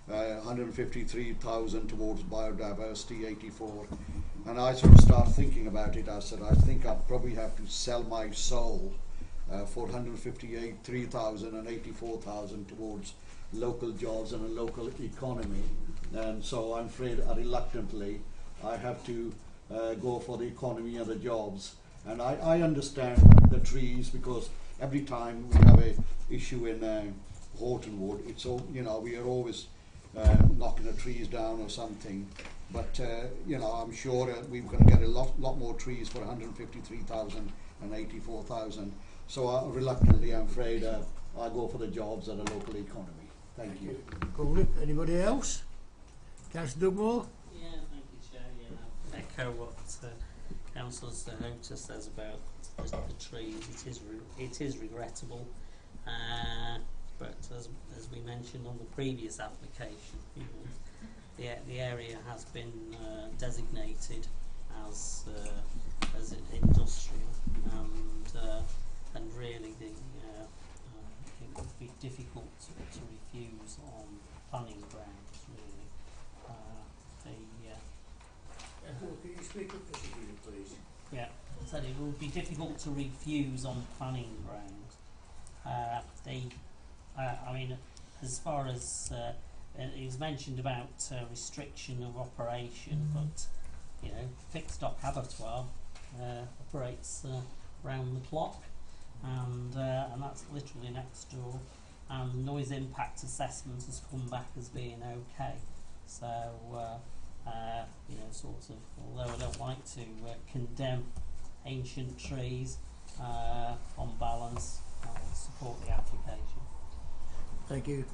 K: 153,000 towards biodiversity, 84, and I sort of start thinking about it. I said, I think I'll probably have to sell my soul 458, 3,000 and 84,000 towards local jobs and a local economy. And so I'm afraid reluctantly I have to go for the economy and the jobs. And I understand the trees, because every time we have a issue in Horton Wood, it's all, you know, we are always knocking the trees down or something. But you know, I'm sure we're going to get a lot more trees for 153,000 and 84,000. So reluctantly, I'm afraid I go for the jobs and the local economy. Thank you.
A: Cool. Anybody else? Councillor Dugmore?
I: Yeah, thank you, Chair. Yeah, I echo what Councillor Hunter says about the trees. It is regrettable, but as we mentioned on the previous application, you know, the area has been designated as industrial, and really it would be difficult to refuse on planning grounds, really.
A: Can you speak up this again, please?
I: Yeah, so it would be difficult to refuse on planning grounds. I mean, as far as it was mentioned about restriction of operation, but you know, Fixed Stock Abattoir operates round the clock, and that's literally next door. And noise impact assessment has come back as being okay. So you know, sort of, although I don't like to condemn ancient trees, on balance, I'll support the application.
A: Thank you.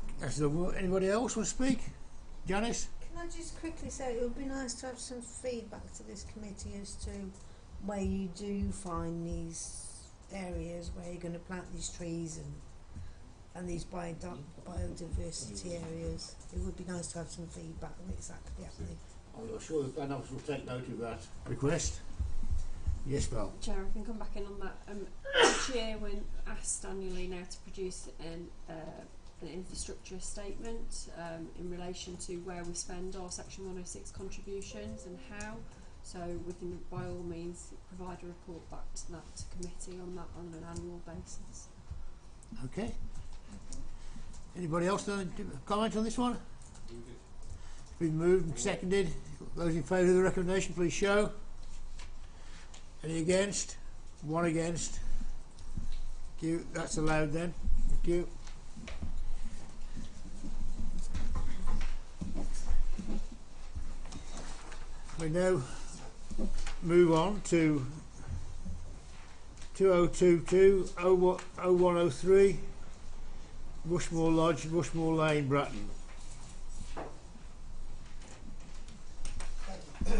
A: Anybody else want to speak? Janice?
J: Can I just quickly say it would be nice to have some feedback to this committee as to where you do find these areas where you're going to plant these trees and these biodiversity areas. It would be nice to have some feedback on exactly happening.
A: I'm sure the plan officer will take note of that request. Yes, Val.
E: Chair, I can come back in on that. Each year we're asked annually now to produce an infrastructure statement in relation to where we spend our Section 106 contributions and how. So we can, by all means, provide a report back to that committee on that on an annual basis.
A: Okay. Anybody else comment on this one? It's been moved and seconded. Those in favour of the recommendation, please show. Any against? One against. Thank you. That's allowed then. Thank you. We now move on to 2022-0103 Rushmore Lodge, Rushmore Lane, Bratton.
C: Thank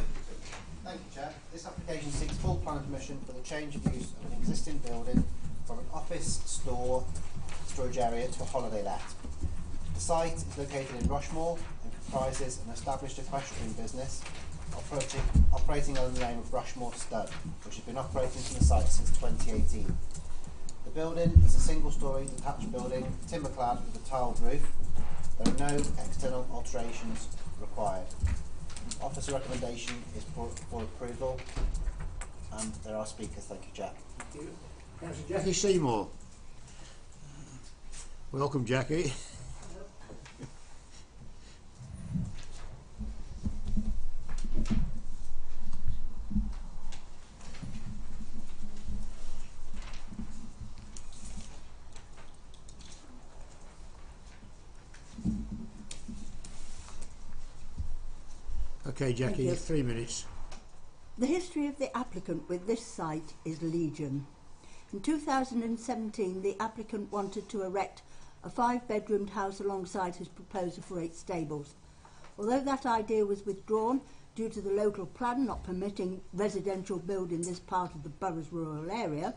C: you, Chair. This application seeks full planning permission for the change of use of an existing building from an office storage area to a holiday let. The site is located in Rushmore and comprises an established equestrian business operating under the name of Rushmore Stud, which has been operating from the site since 2018. The building is a single-storey detached building, timber-clad with a tiled roof. There are no external alterations required. Officer recommendation is for approval, and there are speakers. Thank you, Jack.
A: Thank you. Councillor Jackie Seymour. Welcome, Jackie. Okay, Jackie, 3 minutes.
R: The history of the applicant with this site is legion. In 2017, the applicant wanted to erect a 5-bedroomed house alongside his proposal for 8 stables. Although that idea was withdrawn due to the local plan not permitting residential building in this part of the borough's rural area,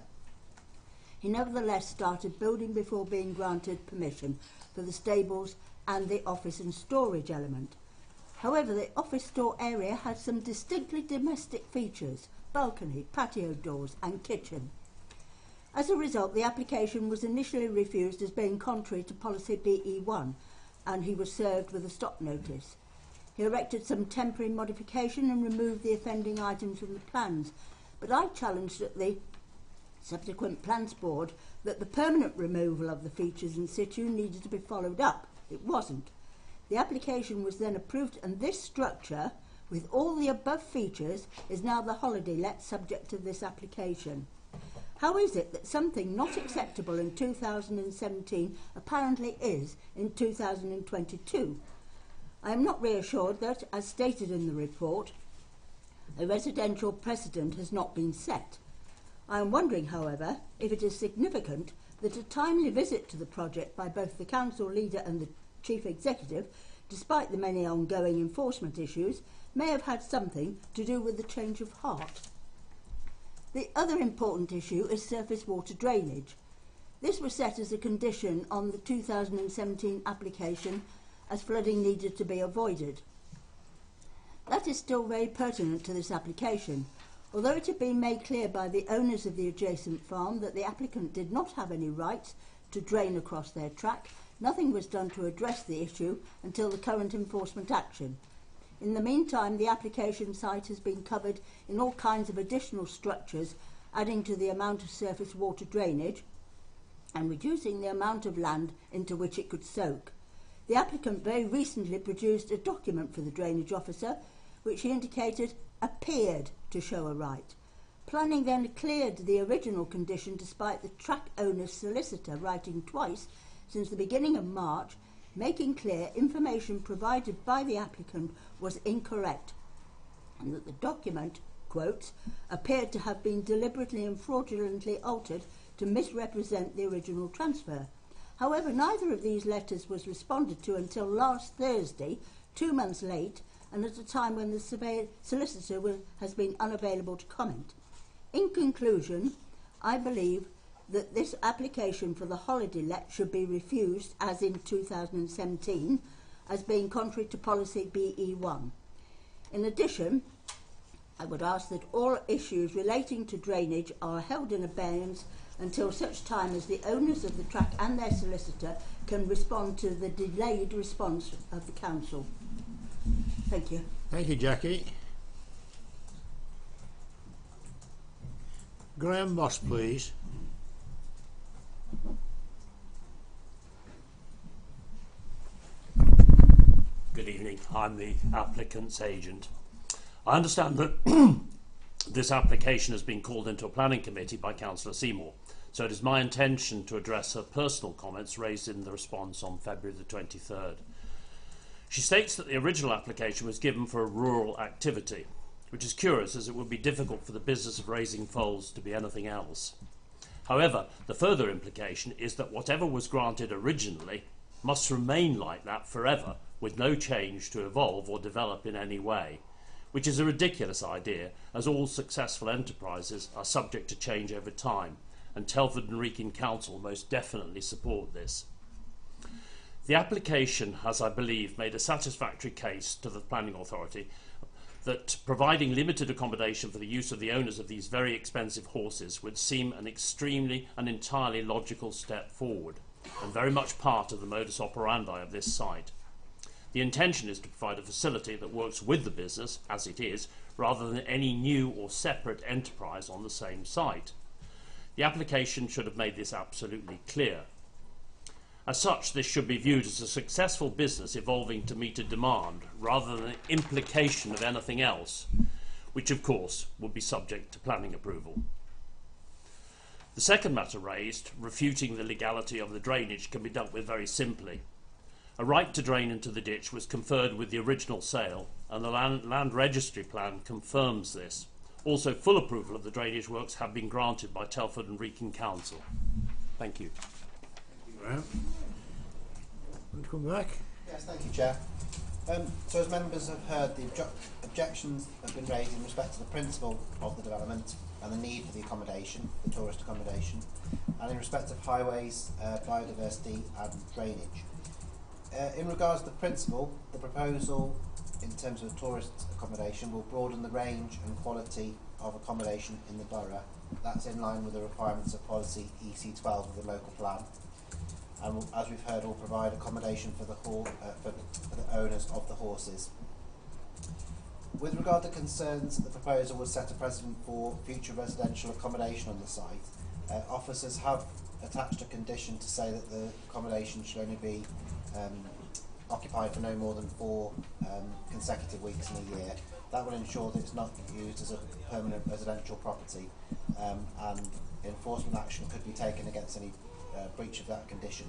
R: he nevertheless started building before being granted permission for the stables and the office and storage element. However, the office store area had some distinctly domestic features: balcony, patio doors and kitchen. As a result, the application was initially refused as being contrary to policy BE1, and he was served with a stop notice. He erected some temporary modification and removed the offending items from the plans, but I challenged that the subsequent plans board that the permanent removal of the features in situ needed to be followed up. It wasn't. The application was then approved, and this structure, with all the above features, is now the holiday let subject to this application. How is it that something not acceptable in 2017 apparently is in 2022? I am not reassured that, as stated in the report, a residential precedent has not been set. I am wondering, however, if it is significant that a timely visit to the project by both the council leader and the chief executive, despite the many ongoing enforcement issues, may have had something to do with the change of heart. The other important issue is surface water drainage. This was set as a condition on the 2017 application, as flooding needed to be avoided. That is still very pertinent to this application. Although it had been made clear by the owners of the adjacent farm that the applicant did not have any rights to drain across their track, nothing was done to address the issue until the current enforcement action. In the meantime, the application site has been covered in all kinds of additional structures, adding to the amount of surface water drainage and reducing the amount of land into which it could soak. The applicant very recently produced a document for the drainage officer, which he indicated appeared to show a right. Planning then cleared the original condition despite the track owner's solicitor writing twice since the beginning of March, making clear information provided by the applicant was incorrect and that the document, quotes, appeared to have been deliberately and fraudulently altered to misrepresent the original transfer. However, neither of these letters was responded to until last Thursday, 2 months late, and at a time when the solicitor has been unavailable to comment. In conclusion, I believe that this application for the holiday let should be refused, as in 2017, as being contrary to policy BE1. In addition, I would ask that all issues relating to drainage are held in abeyance until such time as the owners of the track and their solicitor can respond to the delayed response of the council. Thank you.
A: Thank you, Jackie. Graham Moss, please.
S: Good evening. I'm the applicant's agent. I understand that this application has been called into a planning committee by Councillor Seymour, so it is my intention to address her personal comments raised in the response on February the 23rd. She states that the original application was given for a rural activity, which is curious as it would be difficult for the business of raising foals to be anything else. However, the further implication is that whatever was granted originally must remain like that forever, with no change to evolve or develop in any way, which is a ridiculous idea, as all successful enterprises are subject to change over time, and Telford Wrekin Council most definitely support this. The application has, I believe, made a satisfactory case to the Planning Authority that providing limited accommodation for the use of the owners of these very expensive horses would seem an extremely and entirely logical step forward, and very much part of the modus operandi of this site. The intention is to provide a facility that works with the business, as it is, rather than any new or separate enterprise on the same site. The application should have made this absolutely clear. As such, this should be viewed as a successful business evolving to meet a demand, rather than an implication of anything else, which of course would be subject to planning approval. The second matter raised, refuting the legality of the drainage, can be dealt with very simply. A right to drain into the ditch was conferred with the original sale, and the land registry plan confirms this. Also, full approval of the drainage works have been granted by Telford and Wrekin Council. Thank you.
A: Want to come back?
C: Yes, thank you, Chair. So as members have heard, the objections have been raised in respect to the principle of the development and the need for the accommodation, the tourist accommodation, and in respect of highways, biodiversity and drainage. In regards to the principle, the proposal in terms of tourist accommodation will broaden the range and quality of accommodation in the borough. That's in line with the requirements of policy EC12 of the local plan. And will, as we've heard, will provide accommodation for the owners of the horses. With regard to concerns, the proposal will set a precedent for future residential accommodation on the site, Officers have attached a condition to say that the accommodation should only be occupied for no more than 4 consecutive weeks in a year. That will ensure that it's not used as a permanent residential property, and enforcement action could be taken against any breach of that condition.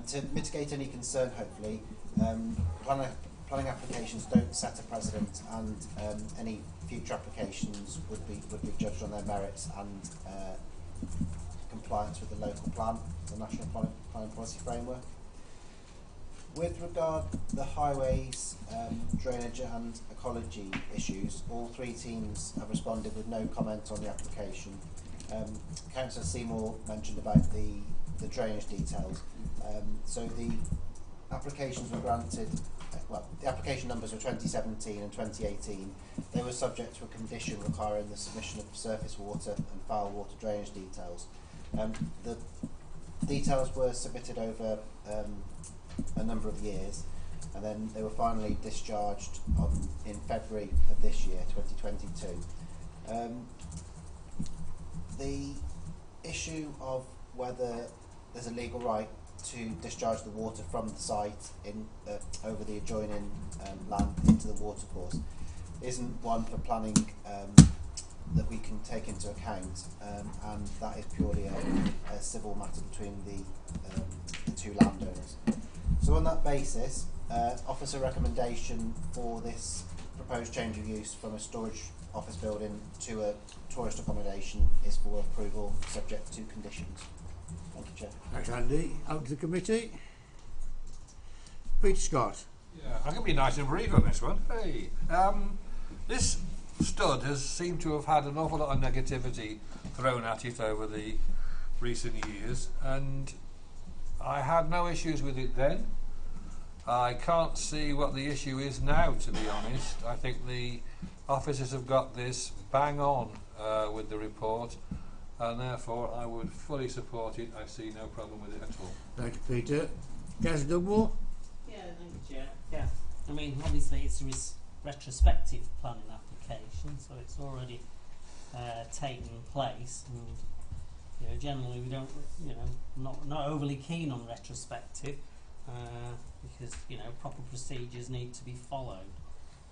C: To mitigate any concern, hopefully, planning applications don't set a precedent, and any future applications would be judged on their merits and compliance with the local plan, the National Planning Policy Framework. With regard to the highways, drainage and ecology issues, all 3 teams have responded with no comment on the application. Councillor Seymour mentioned about the drainage details. So the applications were granted, well, the application numbers were 2017 and 2018. They were subject to a condition requiring the submission of surface water and foul water drainage details. The details were submitted over a number of years, and then they were finally discharged in February of this year, 2022. The issue of whether there's a legal right to discharge the water from the site over the adjoining land into the watercourse isn't one for planning that we can take into account, and that is purely a civil matter between the 2 landowners. So on that basis, officer recommendation for this proposed change of use from a storage office building to a tourist accommodation is for approval, subject to conditions. Thank you, Chair.
A: Thanks, Andy. Out to the committee. Peter Scott.
D: Yeah, I can be nice and brief on this one. Hey, this stud has seemed to have had an awful lot of negativity thrown at it over the recent years, and I had no issues with it then. I can't see what the issue is now, to be honest. I think the officers have got this bang on with the report, and therefore I would fully support it. I see no problem with it at all.
A: Thank you, Peter. Councillor Dugmore?
I: Yeah, thank you, Chair. Yeah, I mean, obviously it's a retrospective planning application, so it's already taken place, and generally we don't, not overly keen on retrospective because proper procedures need to be followed.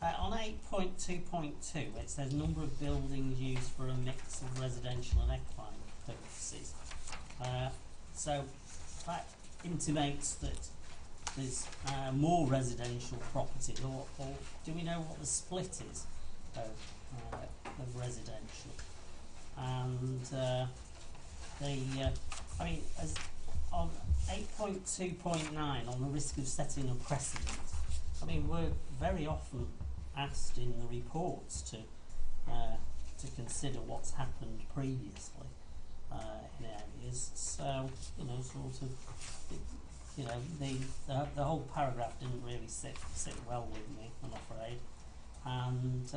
I: On 8.2.2, it says number of buildings used for a mix of residential and equine purposes. So that intimates that there's more residential property, or do we know what the split is of residential? And I mean, as on 8.2.9, on the risk of setting a precedent, I mean, we're very often asked in the reports to consider what's happened previously in areas. So sort of, the whole paragraph didn't really sit well with me, I'm afraid. And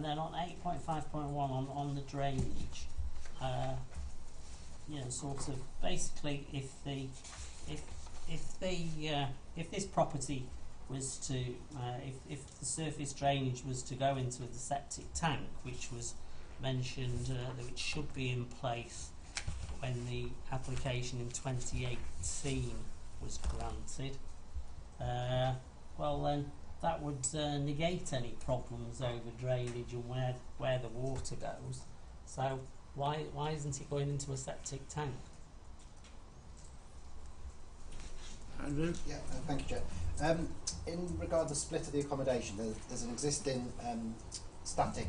I: then on 8.5.1 on the drainage, sort of basically if this property was to if the surface drainage was to go into the septic tank, which was mentioned that it should be in place when the application in 2018 was granted, well then that would negate any problems over drainage and where the water goes. So why isn't it going into a septic tank?
A: Andrew?
C: Yeah, thank you, Chair. In regard to the split of the accommodation, there's an existing static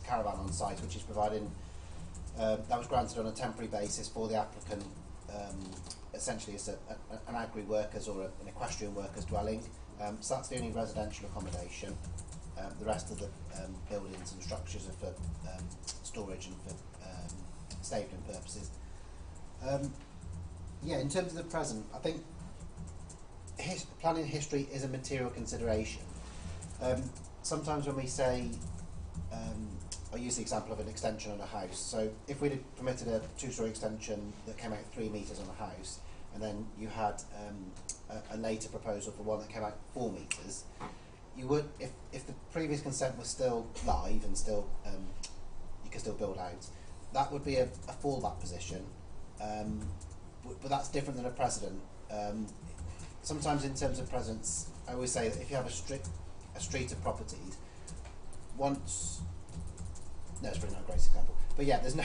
C: caravan on site which is providing, that was granted on a temporary basis for the applicant. Essentially it's an agri workers or an equestrian workers dwelling. So that's the only residential accommodation. The rest of the buildings and structures are for storage and for stabling purposes. Yeah, in terms of the present, I think planning history is a material consideration. Sometimes when we say, I'll use the example of an extension on a house. So if we'd have permitted a 2-story extension that came out 3 metres on a house, and then you had a later proposal for one that came out 4 metres, you would, if the previous consent was still live and still you can still build out. That would be a fallback position, but that's different than a precedent. Sometimes in terms of precedents, I always say that if you have a street of properties, once, no, it's probably not a great example, but yeah, there's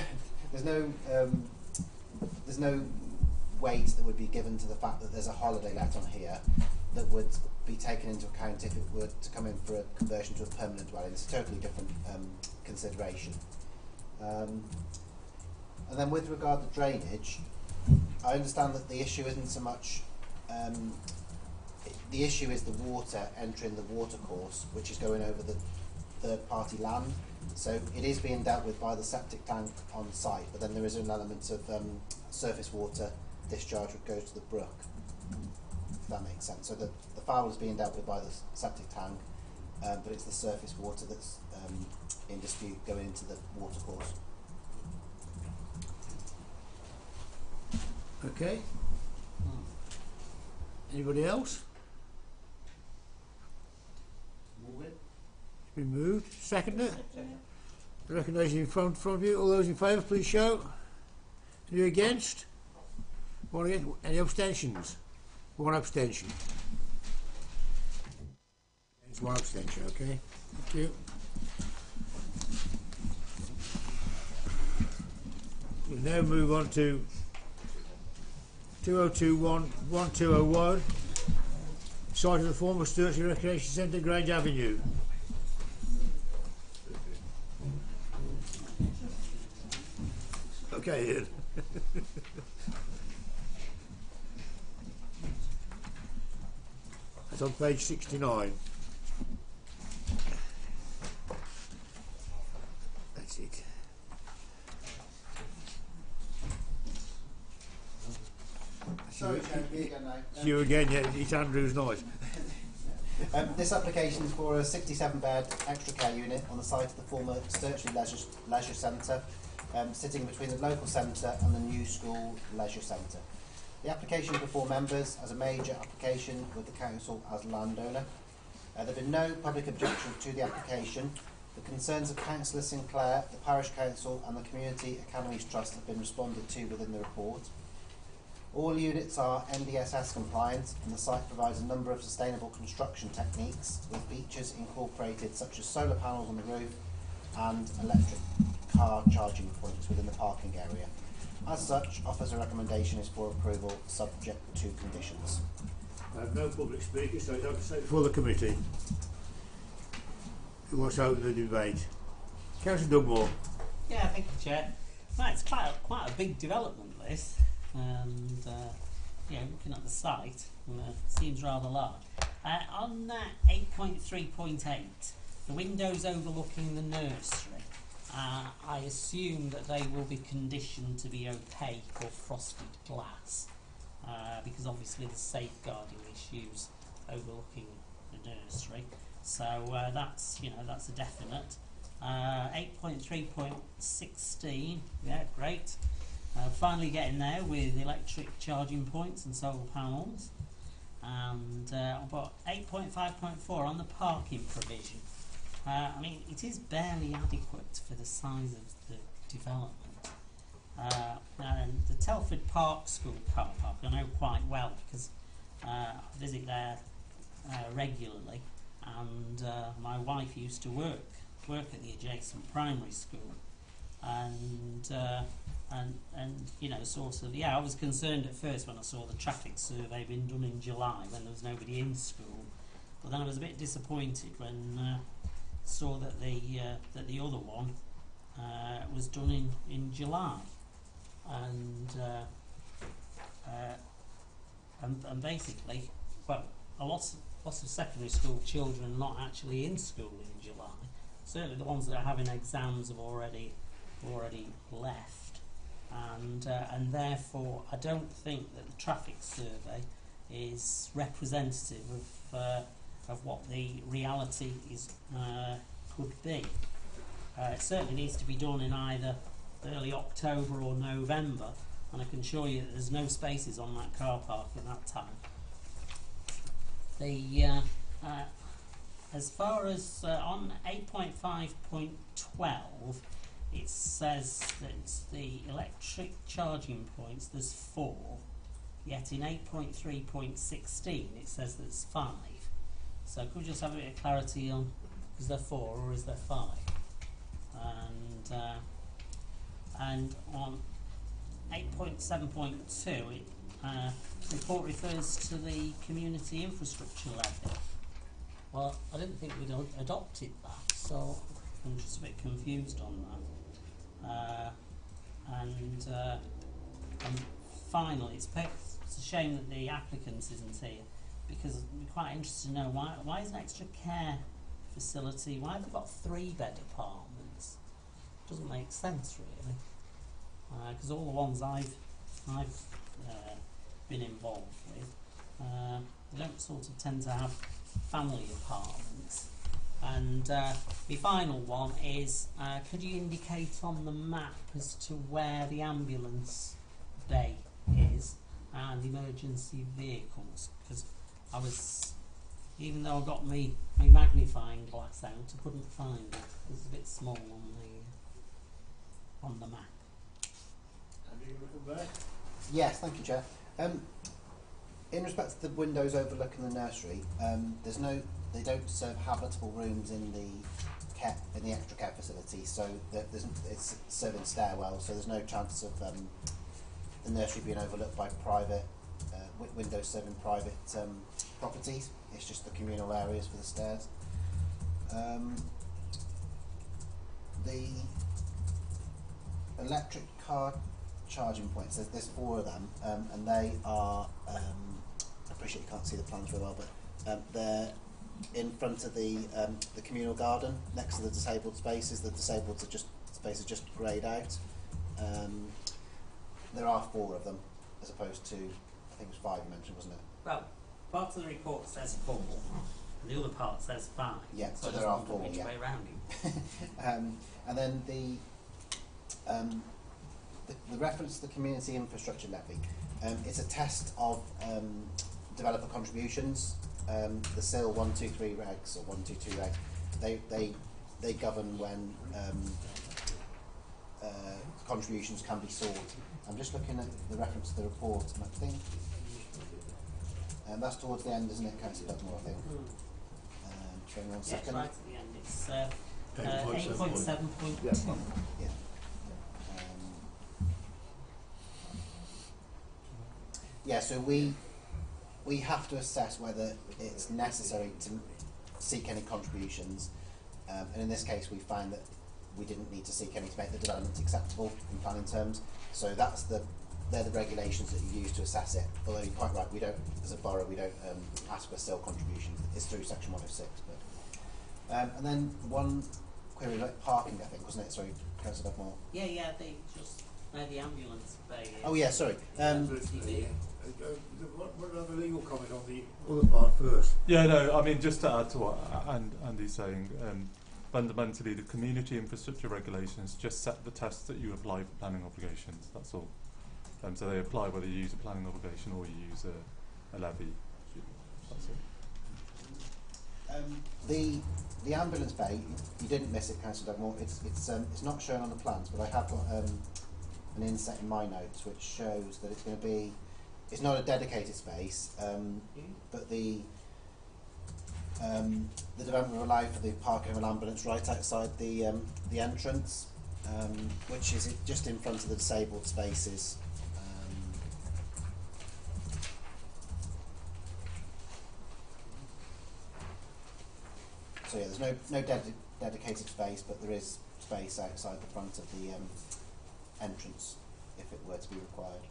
C: no weight that would be given to the fact that there's a holiday let on here that would be taken into account if it were to come in for a conversion to a permanent dwelling. It's a totally different consideration. And then with regard to drainage, I understand that the issue isn't so much the issue is the water entering the watercourse, which is going over the third-party land. So it is being dealt with by the septic tank on site, but then there is an element of surface water discharge that goes to the brook, if that makes sense. So the foul is being dealt with by the septic tank, but it's the surface water that's in dispute going into the watercourse.
A: Okay. Anybody else?
C: Move it.
A: It's been moved. Seconded. The recommendation in front of you. All those in favour, please show. Any against? One against. Any abstentions? One abstention. It's one abstention. Okay. Thank you. We'll now move on to 2021-1201, site of the former Sturtley Recreation Centre, Grange Avenue. Okay, Ian. That's on page 69. That's it.
C: Sorry, me again now.
A: It's you again, yeah, it's Andrew's noise.
C: This application is for a 67-bed extra care unit on the site of the former Sturtley Leisure Centre, sitting between the local centre and the new school leisure centre. The application before members as a major application with the council as landowner. There have been no public objections to the application. The concerns of Councillor Sinclair, the Parish Council and the Community Academies Trust have been responded to within the report. All units are NDSS compliant and the site provides a number of sustainable construction techniques with features incorporated such as solar panels on the roof and electric car charging points within the parking area. As such, offers a recommendation is for approval subject to conditions.
A: I have no public speakers, so it's open for the committee. Who wants to open the debate? Councillor Dugmore.
I: Yeah, thank you, Chair. Well, it's quite a big development, this, and looking at the site, seems rather large. On 8.3.8, the windows overlooking the nursery, I assume that they will be conditioned to be opaque or frosted glass, because obviously there's safeguarding issues overlooking the nursery. So that's a definite. 8.3.16, yeah, great. Finally getting there with electric charging points and solar panels. And about 8.5.4 on the parking provision. I mean, it is barely adequate for the size of the development. And the Telford Park School car park I know quite well because I visit there regularly, and my wife used to work at the adjacent primary school, and sort of, I was concerned at first when I saw the traffic survey being done in July when there was nobody in school, but then I was a bit disappointed when saw that the other one was done in July, and basically, well, lots of secondary school children not actually in school in July. Certainly the ones that are having exams have already left, and therefore I don't think that the traffic survey is representative of what the reality is could be. It certainly needs to be done in either early October or November, and I can assure you that there's no spaces on that car park at that time. As far as on 8.5.12, it says that the electric charging points, there's 4, yet in 8.3.16 it says there's 5. So could we just have a bit of clarity on, is there 4 or is there 5? And on 8.7.2, it the report refers to the community infrastructure levy. Well, I didn't think we'd adopted that, so I'm just a bit confused on that. And finally, it's a shame that the applicant isn't here, because we're quite interested to know why is an extra care facility, why have they got 3-bed apartments? Doesn't make sense really, because all the ones I've been involved with, they don't sort of tend to have family apartments. And my final one is, could you indicate on the map as to where the ambulance bay is and emergency vehicles? Because I was, even though I got my magnifying glass out, I couldn't find it. It was a bit small on the map.
C: Yes, thank you, Chair. In respect to the windows overlooking the nursery, they don't serve habitable rooms in the extra care facility, so it's serving stairwells, so there's no chance of the nursery being overlooked by private windows serving private properties. It's just the communal areas for the stairs. The electric car charging points, there's 4 of them, and they are, I appreciate you can't see the plans very well, but they're in front of the communal garden next to the disabled spaces. The disabled spaces just greyed out. There are 4 of them, as opposed to, I think it was 5 you mentioned, wasn't it?
I: Well, part of the report says 4, and the other part says 5.
C: Yeah, so
I: there are 4. Which way around it?
C: And then the reference to the community infrastructure levy, it's a test of developer contributions. The SIL 123 regs or 122 reg, they govern when contributions can be sought. I'm just looking at the reference to the report, and I think that's towards the end, isn't it, Councillor Dugmore? I think. Give me 1 second.
I: Right at the end. It's 8.7.
C: Yeah. Yeah, so we have to assess whether it's necessary to seek any contributions, and in this case we found that we didn't need to seek any to make the development acceptable in planning terms. So they're the regulations that you use to assess it. Although you're quite right, we don't, as a borough, we don't ask for SIL contribution. It's through Section 106. But and then one query about parking, I think, wasn't it? Sorry, Councillor Dugmore.
I: Yeah, they just the ambulance bay.
C: Oh yeah, sorry.
A: What are the legal comment on the other part first?
T: Yeah, no, I mean, just to add to what Andy's saying, fundamentally the community infrastructure regulations just set the tests that you apply for planning obligations, that's all. So they apply whether you use a planning obligation or you use a levy. That's it.
C: The ambulance bay, you didn't miss it, Councillor Dugmore. It's not shown on the plans, but I have got an inset in my notes which shows that it's going to be. It's not a dedicated space, but the development will allow for the parking of an ambulance right outside the entrance, which is just in front of the disabled spaces. So yeah, there's no dedicated space, but there is space outside the front of the entrance if it were to be required.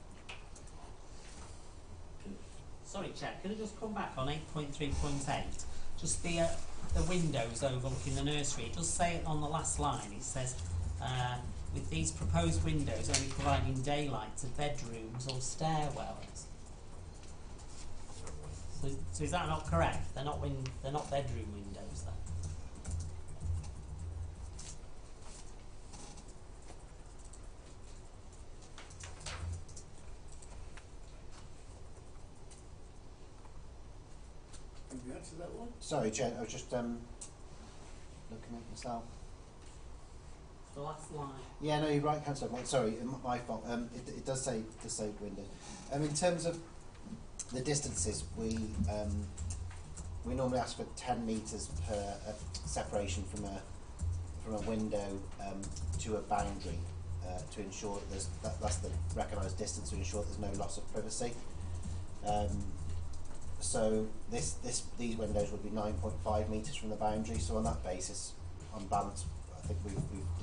I: Sorry, Chair, can I just come back on 8.3.8? Just the windows overlooking the nursery. It does say it on the last line. It says, with these proposed windows only providing daylight to bedrooms or stairwells. So is that not correct? They're not bedroom windows then?
A: Have you answered that one?
C: Sorry, Chair, I was just looking at myself.
I: the last line.
C: Yeah, no, you're right, Councillor. Sorry, my fault. It does say window. In terms of the distances, we normally ask for 10 metres per separation from a window to a boundary to ensure that's the recognised distance to ensure there's no loss of privacy. So these windows would be 9.5 metres from the boundary. So on that basis, on balance, I think we've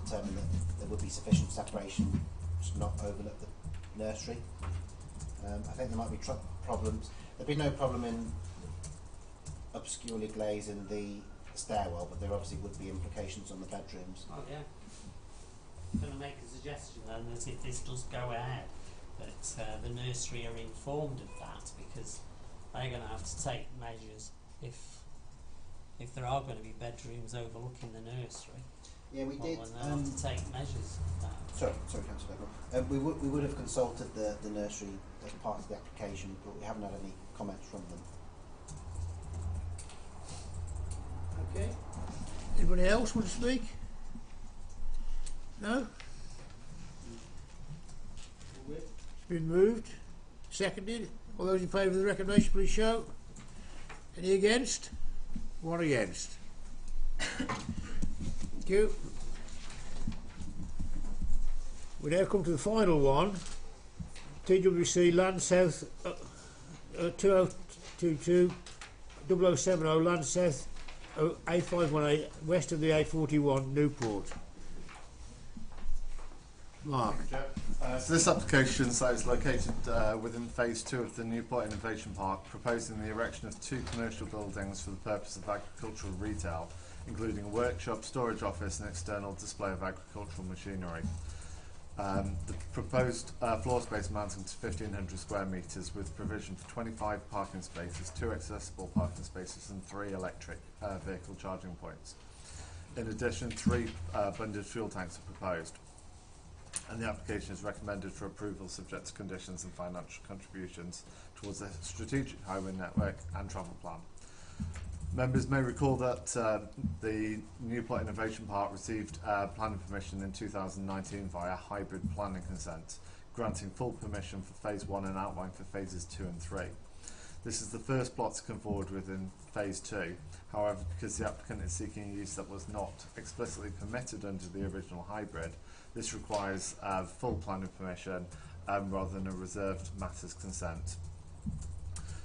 C: determined that there would be sufficient separation to not overlook the nursery. I think there might be problems. There'd be no problem in obscurely glazing the stairwell, but there obviously would be implications on the bedrooms.
I: Oh yeah. I'm going to make a suggestion then that if this does go ahead, that the nursery are informed of that, because they're going to have to take measures if there are going to be bedrooms overlooking the nursery.
C: Yeah, we did.
I: They'll have to take measures of that.
C: Sorry, Councillor. We would have consulted the nursery as part of the application, but we haven't had any comments from them.
A: Okay. Anybody else want to speak? No? It's been moved. Seconded. All those in favour of the recommendation, please show. Any against? One against. Thank you. We now come to the final one. TWC Land South 2022 0070 Land South A518 west of the A41 Newport. Mark.
L: So this application site is located within phase 2 of the Newport Innovation Park, proposing the erection of 2 commercial buildings for the purpose of agricultural retail, including a workshop, storage office and external display of agricultural machinery. The proposed floor space amounting to 1,500 square metres with provision for 25 parking spaces, 2 accessible parking spaces and 3 electric vehicle charging points. In addition, 3 bundled fuel tanks are proposed. And the application is recommended for approval subject to conditions and financial contributions towards the strategic highway network and travel plan. Members may recall that the Newport Innovation Park received planning permission in 2019 via hybrid planning consent, granting full permission for phase 1 and outline for phases 2 and 3. This is the first plot to come forward within phase 2. However, because the applicant is seeking a use that was not explicitly permitted under the original hybrid, this requires full planning permission rather than a reserved matters consent.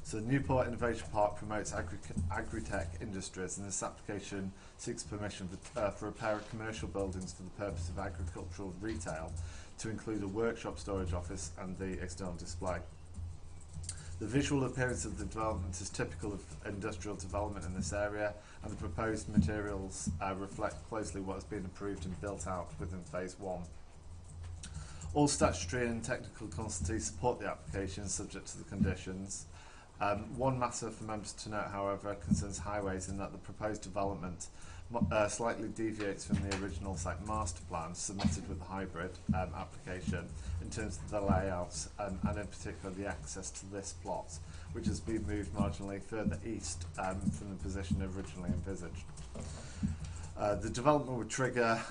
L: So Newport Innovation Park promotes agri-tech industries, and this application seeks permission for a pair of commercial buildings for the purpose of agricultural retail, to include a workshop, storage office and the external display. The visual appearance of the development is typical of industrial development in this area, and the proposed materials reflect closely what has been approved and built out within phase 1. All statutory and technical constitutes support the application subject to the conditions. One matter for members to note, however, concerns highways, in that the proposed development slightly deviates from the original site master plan submitted with the hybrid application in terms of the layouts and in particular the access to this plot, which has been moved marginally further east from the position originally envisaged. The development would trigger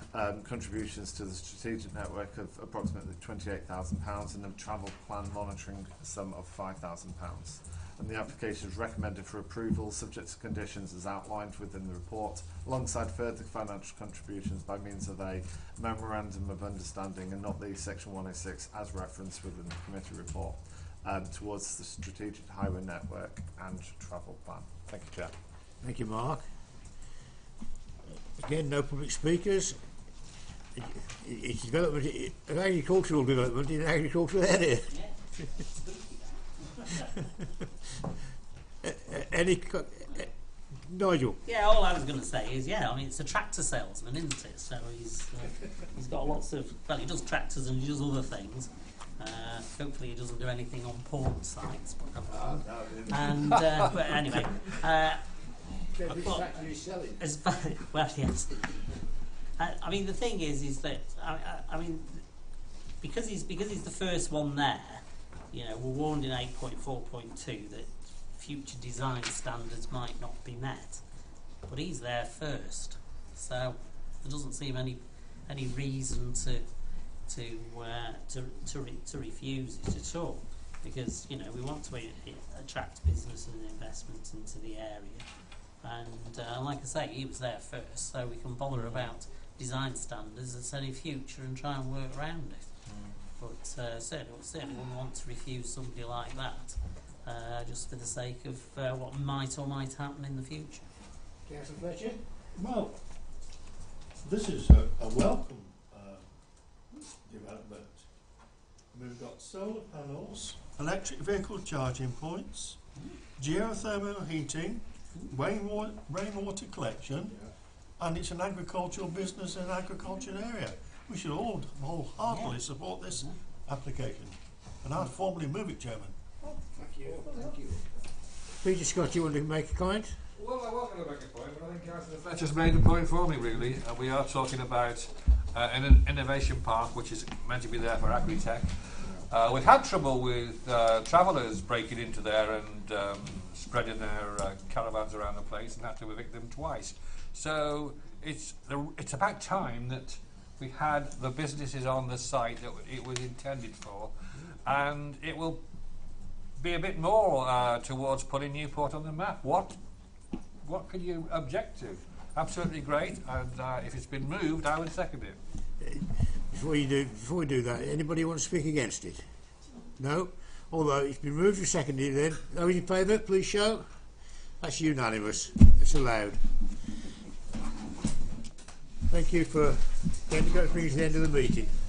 L: contributions to the strategic network of approximately £28,000 and a travel plan monitoring sum of £5,000. And the application is recommended for approval subject to conditions as outlined within the report, alongside further financial contributions by means of a memorandum of understanding and not the section 106 as referenced within the committee report, towards the strategic highway network and travel plan. Thank you, Chair.
A: Thank you, Mark. Again, no public speakers. It's development, an agricultural development in an agricultural area. Nigel?
I: Yeah, all I was going to say is, I mean, it's a tractor salesman, isn't it? So he's got lots of, well, he does tractors and he does other things. Hopefully he doesn't do anything on porn sites. And but anyway, well, yes. I mean, the thing is that I mean, because he's the first one there. You know, we're warned in 8.4.2 that future design standards might not be met, but he's there first, so there doesn't seem any any reason to refuse it at all, because you know we want to attract business and investment into the area, and like I say, he was there first, so we can bother about design standards at any future and try and work around it. But certainly wouldn't want to refuse somebody like that just for the sake of what might or might happen in the future.
A: Councillor Fletcher?
N: Well, this is a welcome development. We've got solar panels, electric vehicle charging points, geothermal heating, rainwater collection, and it's an agricultural business in an agricultural area. We should all wholeheartedly support this application. And I'd formally move it, Chairman.
A: Thank you. Thank you. Peter Scott, you want to make a comment?
D: Well, I was going to make a point, but I think Councillor Fletcher's made a point for me, really. We are talking about an innovation park which is meant to be there for agri-tech. We've had trouble with travellers breaking into there and spreading their caravans around the place and had to evict them twice. So it's about time that we had the businesses on the site that it was intended for, and it will be a bit more towards putting Newport on the map. What could you object to? Absolutely great, and if it's been moved, I would second it.
A: Before we do that, anybody want to speak against it? No? Although it's been moved and seconded then. Those in favour, please show. That's unanimous. It's allowed. Thank you for bringing us to the end of the meeting.